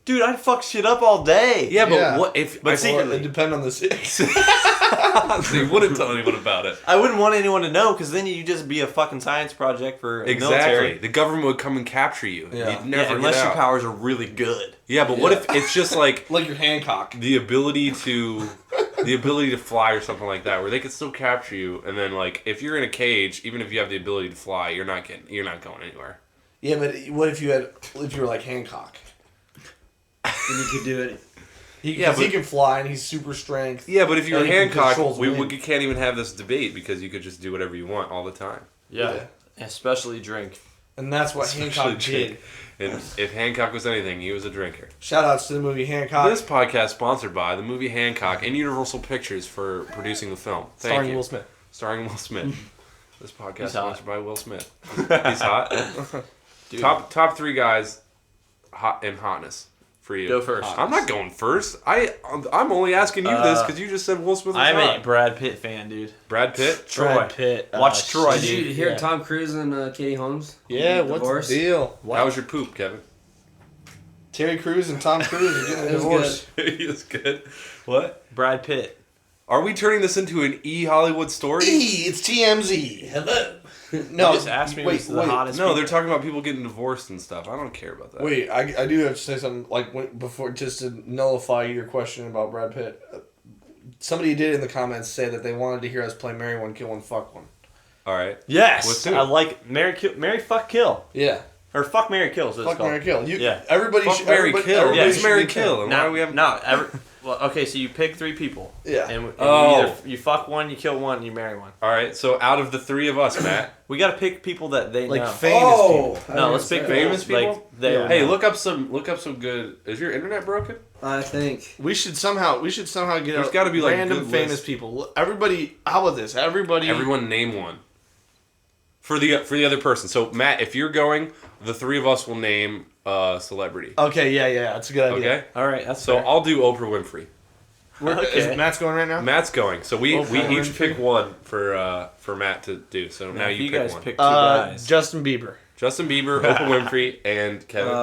dude, I'd fuck shit up all day. Yeah, but Yeah. what if? But I see, Well, it depends on the city. so you wouldn't tell anyone about it. I wouldn't want anyone to know because then you just be a fucking science project for the Exactly. military. The government would come and capture you. Yeah. You'd never Yeah, unless get your out. powers are really good. Yeah, but what if it's just like Like your Hancock. the ability to fly or something like that, where they could still capture you, and then like if you're in a cage, even if you have the ability to fly, you're not going anywhere. Yeah, but what if you were like Hancock? And you could do it. Yeah, He can fly and he's super strength. Yeah, but if you're And he can Hancock, control we wind. can't even have this debate because you could just do whatever you want all the time. Yeah. Especially drink. And that's what Hancock Especially did. And if Hancock was anything, he was a drinker. Shout outs to the movie Hancock. This podcast sponsored by the movie Hancock and Universal Pictures for producing the film. Thank starring you. Will Smith. Starring Will Smith. This podcast He's hot. sponsored by Will Smith. He's hot. Dude. Top 3 guys, hot in hotness for you. Go first. I'm not going first. I'm only asking you this because you just said Will Smith was I'm hot. a Brad Pitt fan, dude. Brad Pitt. Troy. Brad Pitt. Watch Troy, Did you dude. hear Yeah. Tom Cruise and Katie Holmes? Yeah, Divorce? what's the deal? How was your poop, Kevin? Terry Crews and Tom Cruise are getting a It was divorce. He was good. What? Brad Pitt. Are we turning this into an Hollywood story? It's TMZ. Hello. No, You just asked me who's the hottest. No, people. they're talking about people getting divorced and stuff. I don't care about that. Wait, I do have to say something before just to nullify your question about Brad Pitt. Somebody did in the comments say that they wanted to hear us play Marry One, Kill One, Fuck One. All right. Yes, With who? I like Mary, fuck, kill, Yeah, or fuck, Mary, kill. Is what it's fuck called. Marry Kill. Yeah. Everybody. Fuck, should, marry, everybody, kill. everybody Yeah. Who's should marry, be kill? And why do we have? Well, okay, so you pick 3 people. Yeah. And Oh. you fuck one, you kill one, and you marry one. All right. So out of the 3 of us, Matt. We got to pick people that they Like know. famous Oh, people. No, let's pick Famous people? Like they Yeah. would Hey, know. look up some good. Is your internet broken? I think. We should somehow get There's out gotta be, like, random good famous lists. people. Everybody, how about this? Everybody. Everyone name one. For the other person. So Matt, if you're going, the 3 of us will name a celebrity. Okay, yeah, that's a good idea. Okay. All right, that's So fair. I'll do Oprah Winfrey. Okay. Is Matt's going right now? Matt's going. So we Oprah each Winfrey. pick one for Matt to do. So now if you you pick guys one. pick 2 guys. Justin Bieber. Justin Bieber, Oprah Winfrey, and Kevin.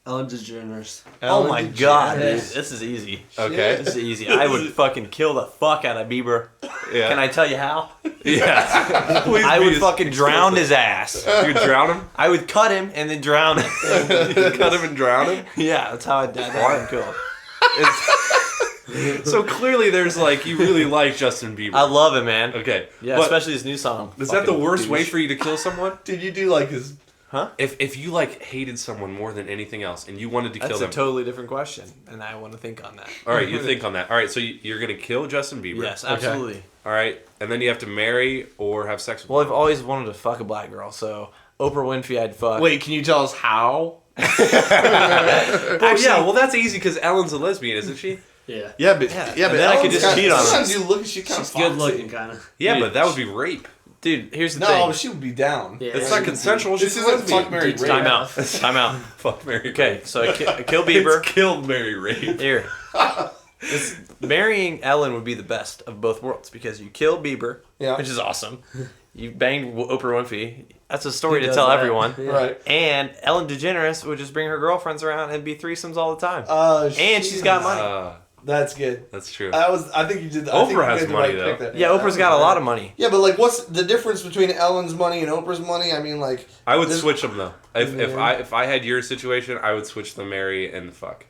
Ellen DeGeneres. Oh my god, dude. DeGeneres. This is easy. Okay. This is easy. I would fucking kill the fuck out of Bieber. Yeah. Can I tell you how? Yeah. Please I be would as fucking drown explicit. his ass. You would drown him? I would cut him and then drown him. Cut him and drown him? Yeah, that's how I'd have him killed. So clearly there's like, you really like Justin Bieber. I love him, man. Okay. Yeah, But especially his new song. is that the Fucking worst way douche. for you to kill someone? Did you do like his? If you like hated someone more than anything else and you wanted to That's kill a them. totally different question, and I want to think on that. All right, you think on that. All right, so you're going to kill Justin Bieber. Yes, absolutely. All right, and then you have to marry or have sex with Well, him. I've always wanted to fuck a black girl, so Oprah Winfrey I'd fuck. Wait, can you tell us how? Oh, yeah, well, that's easy because Ellen's a lesbian, isn't she? Yeah. Yeah, but Yeah, yeah, and but then I could Ellen's just kinda- cheat on her. Sometimes you look, she kind She's of good looking, kind of. Yeah, Dude, but that would be rape. Dude, here's the No, thing. but she would be down. Yeah. It's not consensual. This She's isn't a lesbian. fuck Mary Dude, rape. Time out. Time out. Fuck Mary. Okay, so I kill Bieber. It's killed Mary rape. Here. Marrying Ellen would be the best of both worlds because you kill Bieber, Yeah. which is awesome. You banged Oprah Winfrey. That's a story Who to does tell that? everyone. Yeah. Right. And Ellen DeGeneres would just bring her girlfriends around and be threesomes all the time. And she's Jesus. got money. That's good. That's true. I think you did. I think Oprah you has made the money, right though. pick there. Yeah, Oprah's got a lot of money. Yeah, but like, what's the difference between Ellen's money and Oprah's money? I mean, like, I would this- switch them though. If Yeah. if I had your situation, I would switch the marry and the fuck.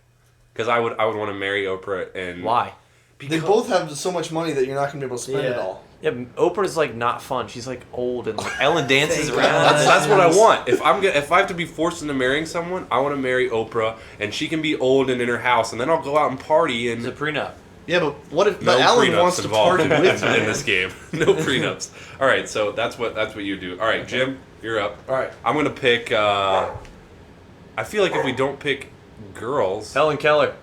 Because I would want to marry Oprah and Why? they both have so much money that you're not gonna be able to spend it Yeah. all. Yeah, Oprah's like not fun. She's like old and like, Ellen dances Thank around. God. That's what I want. If I have to be forced into marrying someone, I want to marry Oprah, and she can be old and in her house, and then I'll go out and party and. It's a prenup. Yeah, but what if? No But Ellen prenups wants to involved party with in me. this game. No prenups. All right, so that's what you do. All right, Jim, you're up. All right. I'm gonna pick. I feel like if we don't pick girls, Helen Keller.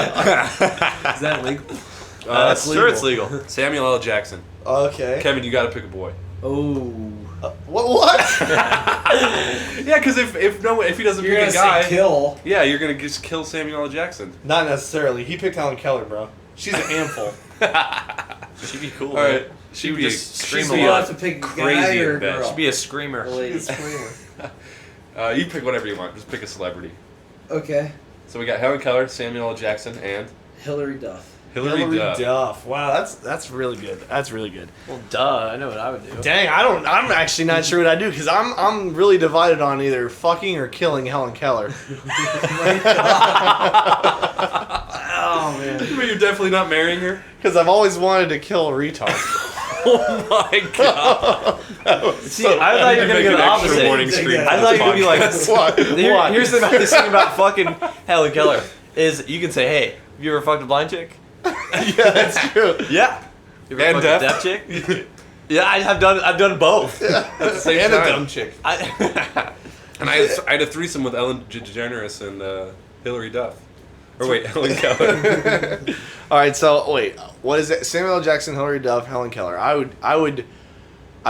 Is that legal? That's Sure, it's legal. Samuel L. Jackson. Okay. Kevin, you got to pick a boy. Oh. What? Yeah, because if he doesn't You're pick gonna a guy, say kill. yeah, you're gonna just kill Samuel L. Jackson. Not necessarily. He picked Helen Keller, bro. She's a handful. She'd be cool. All man. right, she would be just scream So a you lot. have to pick a guy crazy or in a bed. girl. She'd be a screamer. A lady. She's a screamer. You pick whatever you want. Just pick a celebrity. Okay. So we got Helen Keller, Samuel L. Jackson, and Hillary Duff. Hillary Duff. Wow, that's really good. That's really good. Well, duh. I know what I would do. Dang, I'm actually not sure what I do because I'm really divided on either fucking or killing Helen Keller. Oh man. But you're definitely not marrying her. Because I've always wanted to kill a retard. Oh my god! See, I thought you were gonna Make go an the extra opposite. warning screen. I for I this thought you were gonna be like, podcast. What? Here's the nice thing about fucking Helen Keller is you can say, hey, have you ever fucked a blind chick? Yeah, that's true. Yeah. You ever And fucked deaf? a deaf chick? Yeah, I've done both. At the same And a time. dumb chick. And I had a threesome with Ellen DeGeneres and Hillary Duff. Or wait, Helen Keller. All right, so wait, what is it? Samuel L. Jackson, Hillary Duff, Helen Keller. I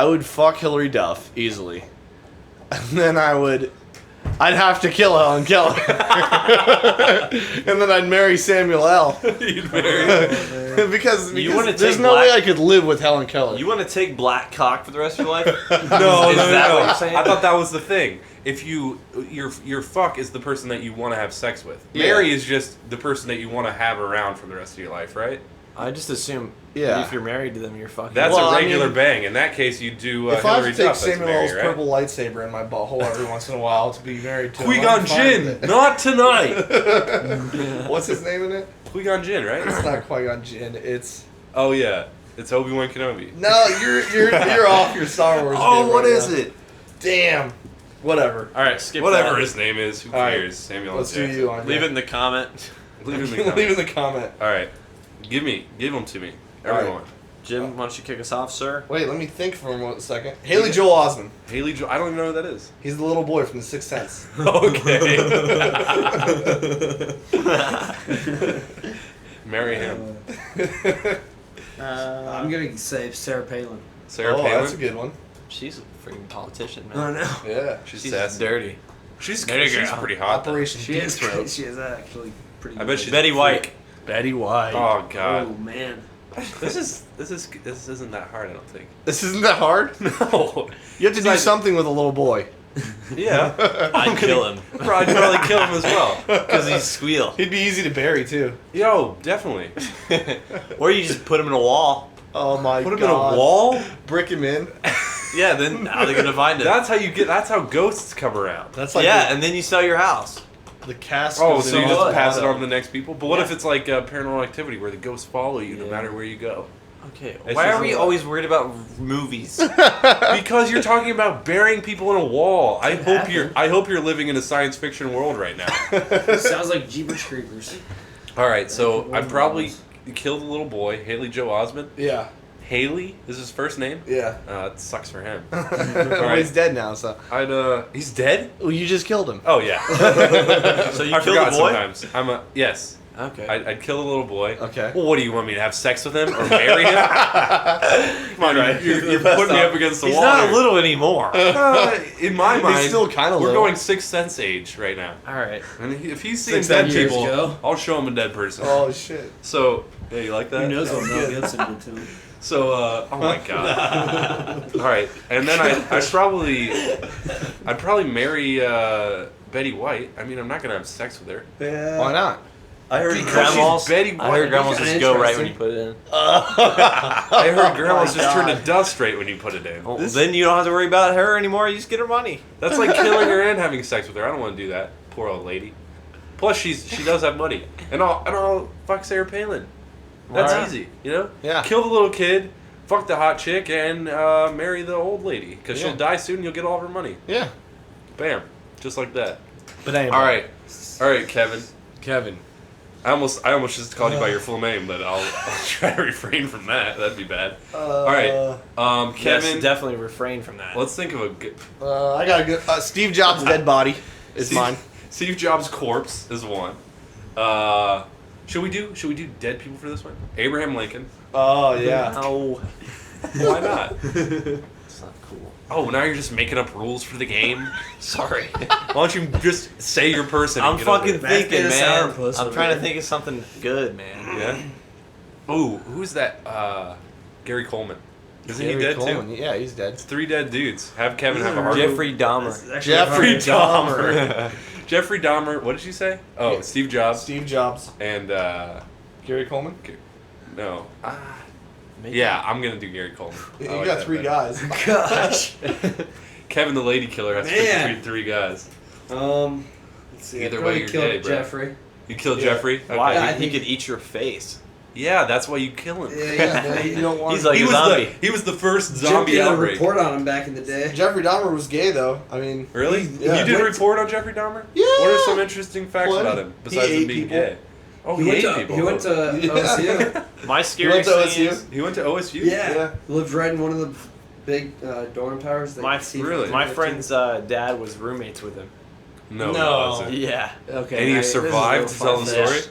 would fuck Hillary Duff easily, and then I'd have to kill Helen Keller, and then I'd marry Samuel L. You'd marry. because You wanna there's take no way black- I could live with Helen Keller. You want to take black cock for the rest of your life? No, Is no, that no. what you're saying? I thought that was the thing. If your fuck is the person that you want to have sex with. Yeah. Mary is just the person that you want to have around for the rest of your life, right? I just assume Yeah. if you're married to them, you're fucking. That's Well, a I regular mean, bang. In that case, you do if I Hillary have to take Duff. That's Samuel Mary, L's right? purple lightsaber in my butthole every once in a while to be married to him, Qui-Gon I'm fine with Jinn, it. not tonight. What's his name in it? Qui-Gon Jinn, right? It's not Qui-Gon Jinn. It's Oh yeah, it's Obi-Wan Kenobi. no, you're off your Star Wars. Oh, game what right is now. it? Damn. Whatever. All right, skip Whatever that. his name is, who All right, cares? Samuel L. Let's do Jackson. you on Leave here. it in the comment. Leave it in the Leave comments. in the comment. All right, give them to me, All right. everyone. Jim, why don't you kick us off, sir? Wait, let me think for a second. Haley Joel Osment. Haley Joel, I don't even know who that is. He's the little boy from The Sixth Sense. Okay. Marry him. I'm gonna say Sarah Palin. Sarah Oh, Palin. that's a good one. She's a freaking politician, I man. know. Yeah. She's She's sassy. dirty. She's Dirty she's girl. pretty hot. Though. Operation She Deep is. Throat. She is actually pretty. I bet she's Betty a White. freak. Betty White. Oh Oh god. man. This isn't that hard. I don't think. This isn't that hard. No. You have to do Like- something with a little boy. Yeah. I'd kill him. I'd probably kill him as well. Because he'd squeal. He'd be easy to bury too. Yo, definitely. Or you just put him in a wall. Oh my Put god. him in a wall? Brick him in. Yeah, then how are they gonna find him? That's how ghosts come around. That's like yeah, and then you sell your house. the cast. Oh, of so you the- just pass it on to the next people? But what Yeah. if it's like Paranormal Activity where the ghosts follow you no Yeah. matter where you go? Okay, It's why just are we a- always worried about movies? Because you're talking about burying people in a wall. I hope you're living in a science fiction world right now. Sounds like Jeepers Creepers. All right, so I probably killed a little boy, Haley Joe Osment. Yeah. Haley is his first name. Yeah. It sucks for him. Well, he's dead now, so. He's dead. Well, you just killed him. Oh yeah. So you I killed forgot the boy? sometimes. Yes. Okay. I'd kill a little boy. Okay. Well, what do you want me to have sex with him or marry him? Come on, you're putting me up against the He's wall. not here. little anymore. In my mind, He's still kind of we're little. going Sixth Sense age right now. All right. And if he's seeing 6 dead years people, ago. I'll show him a dead person. Oh shit. So, yeah, you like that? Who knows what Mel good. Gibson did to him? So, oh my god. All right, and then I'd probably marry Betty White. I mean, I'm not gonna have sex with her. Yeah. Why not? I heard Because grandmas. she's Betty I heard White. grandmas That's just go right when interesting. you put it in. I heard grandmas my just turn God. to dust right when you put it in. Well, then you don't have to worry about her anymore. You just get her money. That's like killing her and having sex with her. I don't want to do that. Poor old lady. Plus, she does have money, and I'll fuck Sarah Palin. That's Right. easy, you know. Yeah. Kill the little kid, fuck the hot chick, and marry the old lady because Yeah. she'll die soon. And you'll get all of her money. Yeah. Bam, just like that. But anyway. All right, Kevin. Kevin. I almost just called you by your full name, but I'll try to refrain from that. That'd be bad. All right, Kevin. Yes, definitely refrain from that. Let's think of a good. I got a good. Steve Jobs' dead body is mine. Steve Jobs' corpse is one. Should we do dead people for this one? Abraham Lincoln. Oh yeah. No, Why not? it's not cool. Oh, now you're just making up rules for the game. Sorry. Why don't you just say your person? I'm and get over fucking it? thinking, That's man. sourpuss I'm over trying to there. think of something good, man. Yeah. Ooh, who's that? Gary Coleman. Isn't he Gary dead Coleman. too? Yeah, he's dead. It's 3 dead dudes. Have Kevin have a hard. Jeffrey Dahmer. That's actually Jeffrey hard. Dahmer. Jeffrey Dahmer. What did you say? Oh, Yeah. Steve Jobs Steve Jobs. and Gary Coleman. no. Maybe. Yeah, I'm gonna do Gary Coleman. You I like got that 3 better. guys. Gosh. Kevin the Lady Killer has to Man. pick between 3 guys. Let's see. Either I'd way, probably you're kill gay, bro. Jeffrey. You killed Yeah. Jeffrey? Why? Yeah, I he think- could eat your face. Yeah, that's why you kill him. Yeah, you don't want. He's like he a was zombie. he was the first zombie Jim did a outbreak. report on him back in the day. Jeffrey Dahmer was gay though. I mean. Really? Yeah. You did a Wait. report on Jeffrey Dahmer? Yeah. What are some interesting facts What? about him He besides him ate being people. gay? Oh, He he, went ate to people. he went to OSU. My You went scariest to thing OSU? is He went to OSU? Yeah. Yeah. Lived right in one of the big dorm towers. That my you see from really? my 15. friend's dad was roommates with him. No, No. he wasn't. Yeah. Okay. And you this is a survived to tell the fun story? fish.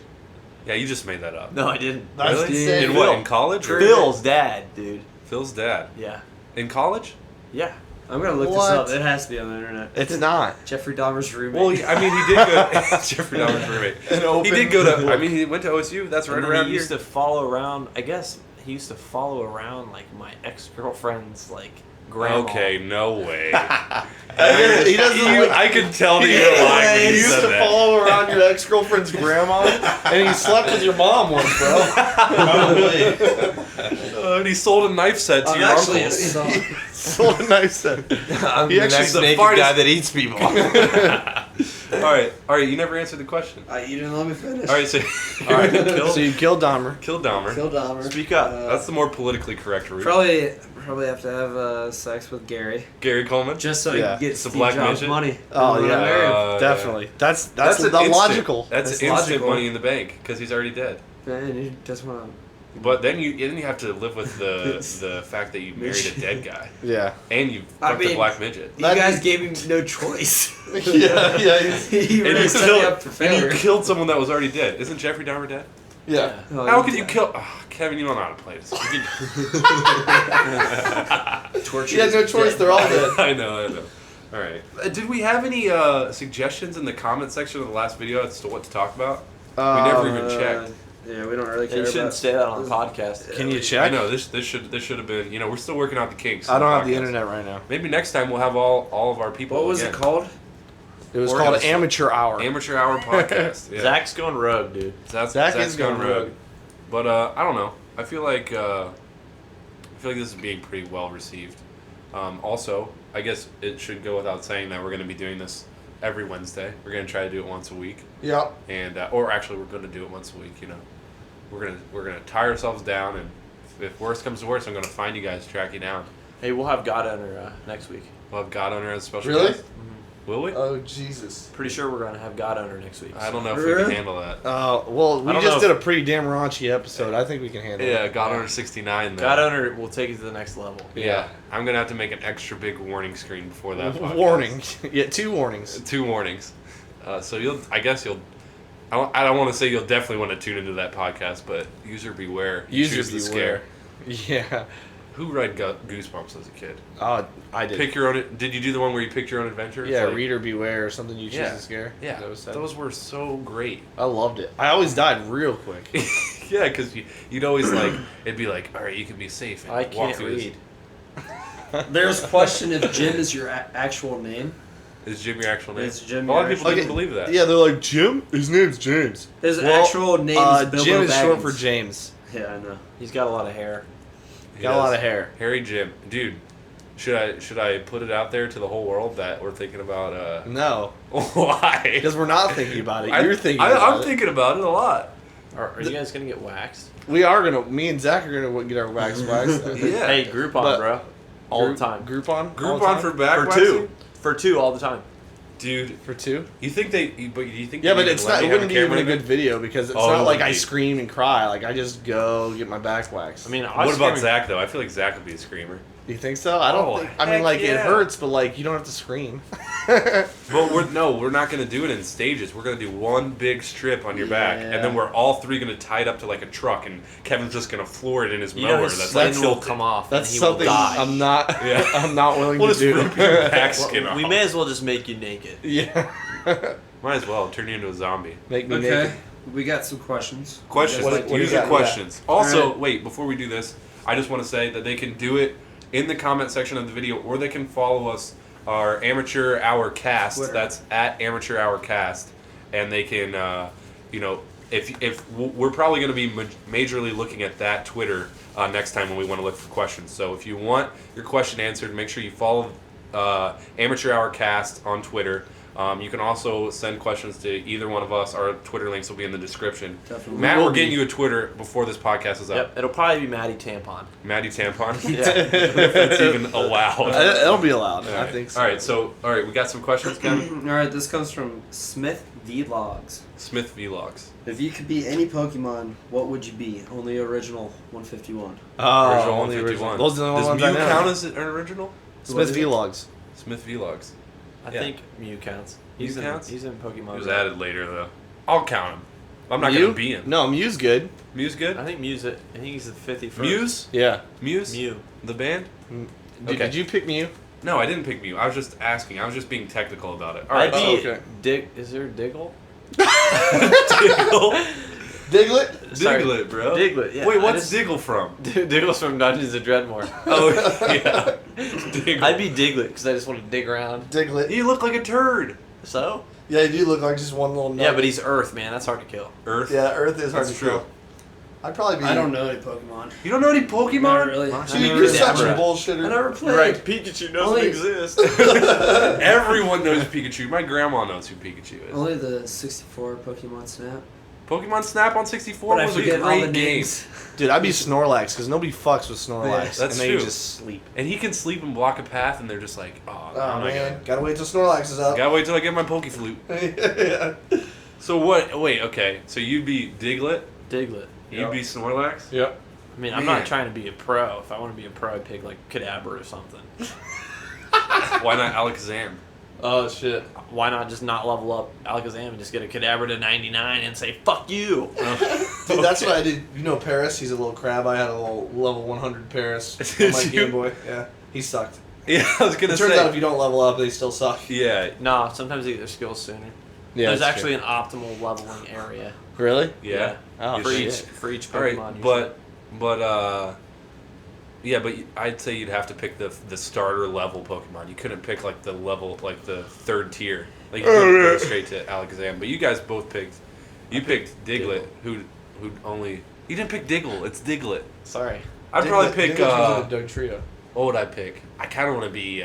Yeah, you just made that up. No, I didn't. That's Really? insane. In what? In college? Or Phil's dad, dude. Phil's dad. Yeah. In college? Yeah. I'm gonna look What? this up. It has to be on the internet. It's not. Jeffrey Dahmer's roommate. Well, I mean, he did go. Jeffrey Dahmer's roommate. An open He did go to. I mean, he went to OSU. That's right And then around he here. used to follow around. I guess he used to follow around like my ex-girlfriend's like grandma. Okay, no way. He doesn't like. I could tell that you were lying when He you used said to that. follow around your ex-girlfriend's grandma, and he slept with your mom once, bro. And he sold a knife set to I'm your actually uncles. Sold a knife set. I'm He the actually next the naked farthest- guy that eats people. All right. You never answered the question. You didn't let me finish. All right, so All right, kill, so you killed Dahmer. kill Dahmer. Kill Dahmer. Speak up. That's the more politically correct route. Probably have to have sex with Gary Gary Coleman. just so Yeah. he can get It's a Steve black Jobs midget? money. Oh, And yeah. I'm married. Definitely. That's an the instant- logical. That's That's instant logical. money in the bank because he's already dead. Man, he just want to. But then you have to live with the fact that you married a dead guy Yeah. and you I fucked a mean- black midget. You guys gave him no choice. Yeah. He And really you, set me killed, up for and failure. you killed someone that was already dead. Isn't Jeffrey Dahmer dead? Yeah. Oh, How yeah. could you kill? Oh, Kevin, you don't know how to play this. torture? He had no choice. They're all dead. I know. All right. Did we have any suggestions in the comment section of the last video as to what to talk about? We never even checked. Yeah, we don't really care You shouldn't about. say that on the podcast. Can you I check? know this should have been. We're still working out the kinks. I in don't have the podcast. internet right now. Maybe next time we'll have all of our people. What was again. it called? It was Or called it was Amateur Hour. Amateur Hour podcast. Yeah. Zach's going rogue, dude. Zach is going rogue. But I don't know. I feel like this is being pretty well received. Also, I guess it should go without saying that we're going to be doing this every Wednesday. We're going to try to do it once a week, Yep. and or actually, we're going to do it once a week. We're gonna tie ourselves down, and if worse comes to worse, I'm going to find you guys, track you down. Hey, we'll have God Owner next week. We'll have God Owner as a special Really? guest. Will we? Oh Jesus. Pretty sure we're going to have God Owner next week. I don't know if we can handle that. Well, we I don't just know did if- a pretty damn raunchy episode. I think we can handle Yeah, it. God Owner 69. Though. God Owner will take it to the next level. Yeah, I'm gonna have to make an extra big warning screen before that. Podcast. Warning. Yeah, 2 warnings. 2 warnings. So I don't want to say you'll definitely want to tune into that podcast, but user beware. You User choose the beware. scare. Yeah. Who read Goosebumps as a kid? Oh, I did. Pick your own. Did you do the one where you picked your own adventure? It's Yeah, like- reader beware or something you choose Yeah. to scare. Yeah, That was said. those were so great. I loved it. I always died real quick. Yeah, because you'd always it'd be like, all right, you can be safe. And I walk can't through this. read. There's a question if Jim is your actual name. Is Jim your actual name? Is Jim A lot your of people actual- didn't believe that. Yeah, they're like, Jim? His name's James. His actual name is Bilbo Jim is short Baggins. for James. Yeah, I know. He's got a lot of hair. He Got a lot does. of hair. Harry Jim, dude. Should I put it out there to the whole world that we're thinking about? No. Why? Because we're not thinking about it. You're thinking about I'm it. thinking about it a lot. Are you guys going to get waxed? We are going to, me and Zach are going to get our wax waxed. Yeah. Hey, Groupon, But- bro. All the time. Groupon? All the Groupon time? for back For waxing? 2. For 2 all the time. Dude. For 2? You think but you think? Yeah, they but would it's let not. me It have wouldn't be camera even a in good it? video because it's Oh, it not like wouldn't I be. scream and cry. Like I just go get my back waxed. I mean, I What about screaming- Zach though? I feel like Zach would be a screamer. Do you think so? I don't Oh, think. I mean, heck like it yeah. hurts, but like you don't have to scream. But we're not gonna do it in stages. We're gonna do one big strip on your back, and then Yeah. we're all 3 gonna tie it up to like a truck, and Kevin's just gonna floor it in his You mower. know his That's skin like will tilted. come off That's and he will something die. I'm not. Yeah. I'm not willing We'll to just do. rip your back Well, skin off. we may as well just make you naked. Yeah. Might as well turn you into a zombie. Make me Okay, naked. we got some questions. Questions. What do you User got? questions. Also, Alright. wait, before we do this, I just want to say that they can do it in the comment section of the video, or they can follow us, our Amateur Hour Cast. Twitter. That's at Amateur Hour Cast. And they can, if we're probably going to be majorly looking at that Twitter next time when we want to look for questions. So if you want your question answered, make sure you follow Amateur Hour Cast on Twitter. You can also send questions to either one of us. Our Twitter links will be in the description. Definitely. Matt, Will we're getting be. you a Twitter before this podcast is up. Yep, it'll probably be Maddie Tampon. Maddie Tampon. Yeah. If it's even allowed. It'll be allowed. All I right. think so. All right, we got some questions, Kevin. All right, this comes from Smith Vlogs. Smith Vlogs. If you could be any Pokemon, what would you be? Only original 151. Oh, Original only 151. Those are the only Does ones Mew I know. count as an original? Smith Vlogs. Smith Vlogs. I Yeah. think Mew counts. Mew He's counts? He's in Pokemon. He was Go. added later, though. I'll count him. I'm not Mew? going to be him. No, Mew's good. Mew's good? I think Mew's it. I think he's the 51st. Muse? Yeah. Muse? Mew. The band? Did, Okay. did you pick Mew? No, I didn't pick Mew. I was just asking. I was just being technical about it. All right. I'd be okay. Is there a Diggle? Diggle. Diglett? Sorry. Diglett, bro. Diglett, yeah. Wait, I what's just- Diggle from? Diggle's from Dungeons of Dreadmore. Oh, yeah. Diggle. I'd be Diglett because I just want to dig around. Diglett. You look like a turd. So? Yeah, you do look like just one little nugget. Yeah, but he's Earth, man. That's hard to kill. Earth. Yeah, Earth is hard That's to true. kill. I'd probably be. I don't know any Pokemon. You don't know any Pokemon? Not really. Dude, I you're never such a did. bullshitter. I never played. Right, Pikachu doesn't Only- exist. Everyone knows Pikachu. My grandma knows who Pikachu is. Only the 64 Pokemon Snap. Pokemon Snap on 64 But I was a forget all great the game. names. Dude, I'd be Snorlax because nobody fucks with Snorlax. that's and they true. just sleep. And he can sleep and block a path, and they're just like, oh, Oh I'm not man, gotta wait till Snorlax is gonna. up. Gotta wait till I get my Pokeflute. Yeah. So what? Wait, okay. So you'd be Diglett? Diglett. You'd be Snorlax? Yep. I mean, I'm Man. not trying to be a pro. If I want to be a pro, I'd pick like Kadabra or something. Why not Alakazam? Oh shit. Why not just not level up Alakazam and just get a Kadabra to 99 and say, fuck you? Dude, that's what I did. You know Paris? He's a little crab. I had a little level 100 Paris on my Did you? Game Boy. Yeah, he sucked. Yeah, I was gonna It turns say. out if you don't level up, they still suck. Yeah. Nah, sometimes they get their skills sooner. Yeah, There's that's actually an optimal leveling area. true. Really? Yeah. Oh, for shit. each All right, Pokemon. but yeah, but I'd say you'd have to pick the starter level Pokemon. You couldn't pick like the level, like the third tier. Like you couldn't go straight to Alakazam. But you guys both picked. You picked Diglett, who only. You didn't pick Diggle. It's Diglett. Sorry. I'd probably pick. Diglett was in the Doug Trio. What would I pick? I kind of want to be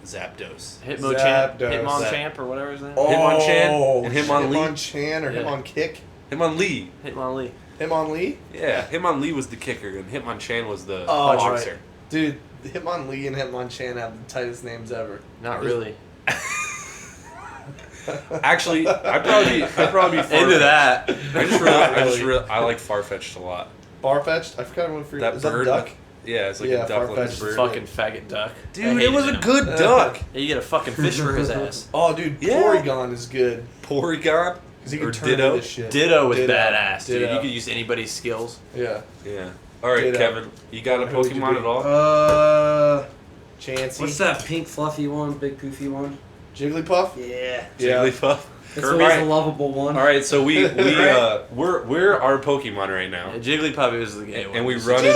Zapdos. Hitmonchan, Zapdos. Hitmonchamp or whatever his name. Hitmonchan and Hitmonlee. Hitmonchan or Yeah. Hitmonkick. Hitmonlee. Hitmonlee. Hitmonlee? Yeah, Hitmonlee was the kicker, and Hitmonchan was the Oh, that's boxer. Dude, Hitmonlee and Hitmonchan have the tightest names ever. Not really. Actually, I'd probably be Into that. I like Farfetch'd a lot. Farfetch'd? I forgot what for That is bird. that duck? Yeah, it's like Yeah, a duck Farfetch'd looking is bird. Fucking faggot duck. I Dude, it hated was a him. good duck. Yeah, you get a fucking fish for his ass. Oh, dude, Yeah. Porygon is good. Porygon Because he or can turn Ditto. into shit. Ditto was Ditto. badass, dude. Ditto. You could use anybody's skills. Yeah. Yeah. All right, Ditto. Kevin, you got a Who would you Pokemon be? at all? Chansey. What's that pink fluffy one, big poofy one? Jigglypuff? Yeah. Yeah. Jigglypuff. It's Kirby. always a lovable one. All right, so we're our Pokemon right now, Yeah, Jigglypuff is the gay one. and we run in.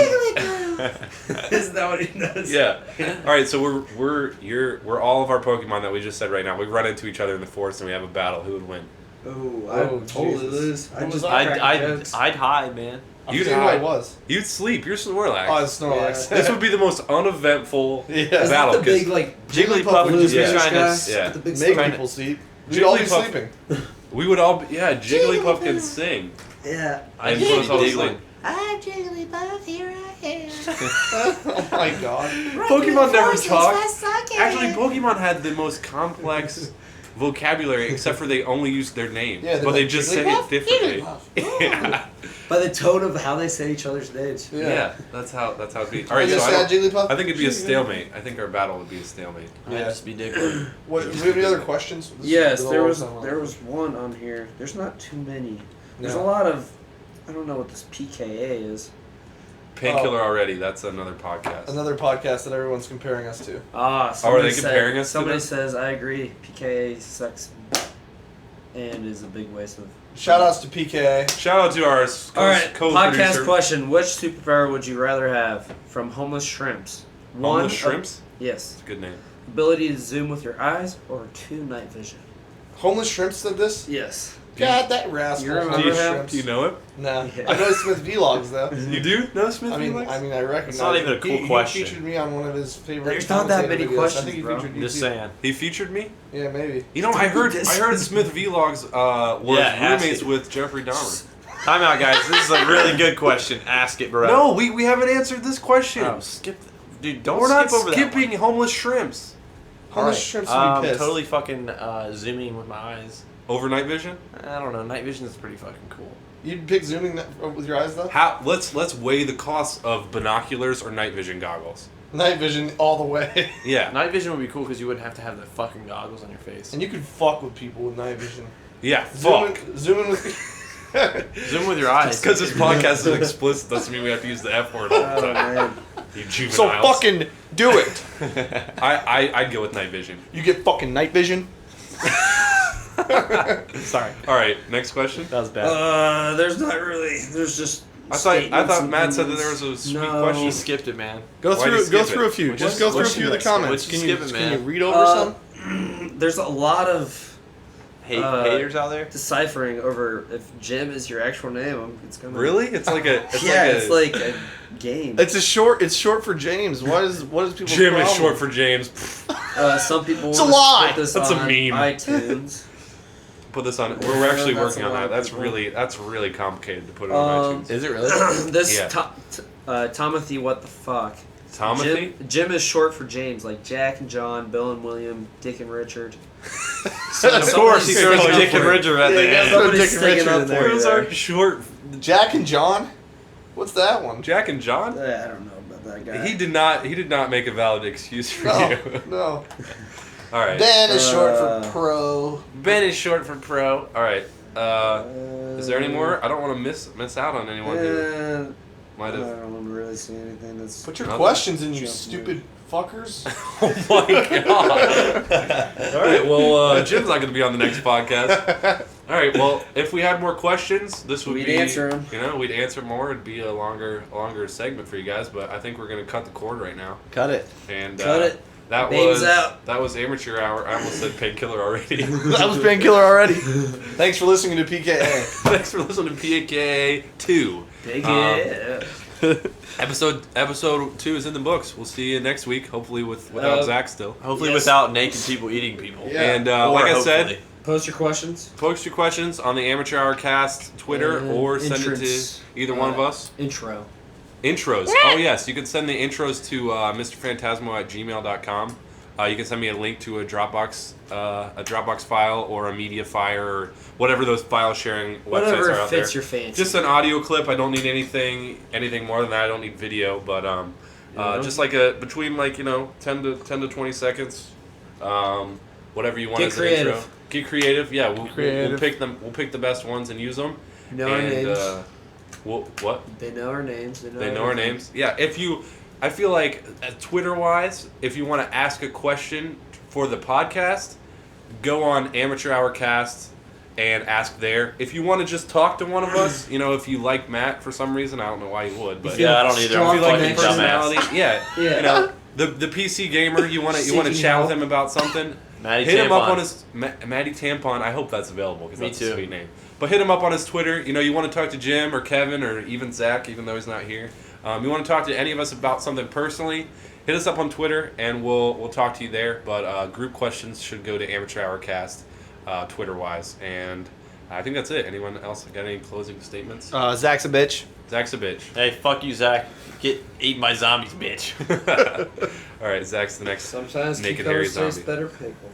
Isn't that what he does? Yeah. All right, so we're all of our Pokemon that we just said right now. We run into each other in the forest and we have a battle. Who would win? Oh, Oh, I totally Jesus. lose. I What just was that? crack jokes. I'd hide, man. I You'd forget who I hide. was. You'd sleep. You're Snorlax. Oh, it's Snorlax. This would be the most uneventful Yeah. Isn't battle. that the 'cause big like Jigglypuff would blue just be yeah. fish trying guy to. yeah. with the big Make spike? people sleep. We'd all be Jigglypuff- sleeping. we would all be, Jigglypuff can sing. Yeah. And put us all to sleep. I'm Jigglypuff, here I am. Oh my god. Pokemon never Forces talk. my socket. Actually, Pokemon had the most complex vocabulary, except for they only used their name. Yeah, they're but they like, just said Jigglypuff, it differently. Jigglypuff. Yeah. By the tone of how they say each other's names. Yeah, that's how it'd be. All Are right, you so sad, Jigglypuff? I think it'd be a stalemate. I think our battle would be a stalemate. I'd Yeah. just be Diglett. What, do we have any other questions? This Yes, is there all was time on. there was one on here. There's not too many. There's No. a lot of I don't know what this PKA is. Painkiller already. That's another podcast. Another podcast that everyone's comparing us to. Ah, are somebody they comparing us to Somebody them? says I agree. PKA sucks and is a big waste of. Shout outs to PKA. Shout out to our All right, podcast co-producer. question: which superpower would you rather have? From homeless shrimps. Homeless of- shrimps. yes. That's a good name. Ability to zoom with your eyes, or 2 night vision. Homeless Shrimp said this? Yes. God, that rascal. You remember Homeless him? Shrimps. Do you know it? Nah. Yeah. I know Smith Vlogs though. You do know Smith? I Felix? I recognize. not even a him. cool He question. featured me on one of his favorite. There's not that commentator many videos. questions, I think he bro. featured you Just too. saying. He featured me. Yeah, maybe. You know, I heard Smith Vlogs was Yeah, ask roommates it. with Jeffrey Dahmer. Time out, guys. This is a really good question. Ask it, bro. No, we haven't answered this question. Oh, skip. Dude, don't We're not skip over skipping that homeless shrimps. Homeless Alright, Shrimps would be pissed. totally fucking zooming with my eyes. Overnight vision. I don't know. Night vision is pretty fucking cool. You'd pick zooming with your eyes though. How? Let's weigh the cost of binoculars or night vision goggles. Night vision all the way. Yeah. Night vision would be cool because you wouldn't have to have the fucking goggles on your face. And you could fuck with people with night vision. Yeah. Fuck. Zooming with. Zoom with your eyes. Because this podcast is explicit doesn't mean we have to use the F word all the time. You juveniles. So fucking do it. I'd go with night vision. You get fucking night vision. Sorry. All right. Next question. That was bad. There's not really. There's just. I statements thought and Matt said that things. there was a sweet No. question. You skipped it, man. Go Why'd you through skip through it? a few. Which Just is- go through a which few of the is- comments. which Can is you skip it, can you man. read over some? There's a lot of Haters out there. deciphering over if Jim is your actual name. It's gonna. Really? It's like a. It's like a game. It's short for James. What is people? Jim is short for James. Some people. It's a wanna lie! put this That's a on meme. iTunes. Put this on. We're actually That's working a on lot that. of people. That's really complicated to put on iTunes. Is it really? This Yeah. Tomothy, what the fuck? Tomothy? Jim is short for James, like Jack and John, Bill and William, Dick and Richard. Of course, he throws Somebody's Dick and for it. Richard at the Yeah, end. somebody's Somebody's Dick and sticking Richard up in for there. you Those there. are short. Jack and John. What's that one? Jack and John. I don't know about that guy. He did not make a valid excuse for No, you. no. All right. Ben is short for Uh, pro. Ben is short for pro. All right. Is there any more? I don't want to miss out on anyone here. might I have. don't really see anything that's. Put your Nothing. questions in, you Jump stupid fuckers. Oh my god! All right, well, Jim's not going to be on the next podcast. All right, well, if we had more questions, this would We'd be answer 'em. You know, we'd answer more. It'd be a longer segment for you guys. But I think we're going to cut the cord right now. Cut it. And Cut it. That Baby's was out. that was amateur hour. I almost said painkiller already. That was painkiller already. Thanks for listening to PKA. Thanks for listening to PAK 2. Big Um, Episode 2 is in the books. We'll see you next week. Hopefully without Zach still. Hopefully Yes. without naked people eating people. Yeah. And Or like I said, hopefully. Post your questions. post your questions on the Amateur Hour Cast Twitter And or send entrance, it to either one of us. Intro. Intros. Oh, yes. You can send the intros to MisterFantasmo@gmail.com. You can send me a link to a Dropbox file or a Mediafire or whatever those file sharing websites Whatever are out there. fits your fancy. Just an audio clip. I don't need anything more than that. I don't need video, but just like between 10 to 20 seconds. Whatever you want Get as creative. an intro. Get creative. Yeah, we'll Creative. pick them. We'll pick the best ones and use them. Know our and, names. What? They know our names. They know our everything. names. Yeah, I feel like Twitter-wise, if you want to ask a question for the podcast, go on Amateur Hour Cast and ask there. If you want to just talk to one of us, if you like Matt for some reason, I don't know why you would, but Yeah, I don't either. Strong I'm if you like fucking the personality, dumbass. yeah, the PC gamer, you want to Seeking chat with help. him about something. Maddie Hit him up Tampon. on his Matty Tampon. I hope that's available because Me that's too. a sweet name. But hit him up on his Twitter. You want to talk to Jim or Kevin or even Zach, even though he's not here. You want to talk to any of us about something personally? Hit us up on Twitter and we'll talk to you there. But group questions should go to Amateur Hour Cast, Twitter wise. And I think that's it. Anyone else got any closing statements? Zach's a bitch. Zach's a bitch. Hey, fuck you, Zach. Get eaten by zombies, bitch. All right, Zach's the next Sometimes naked cucumbers hairy taste zombie. better pickled.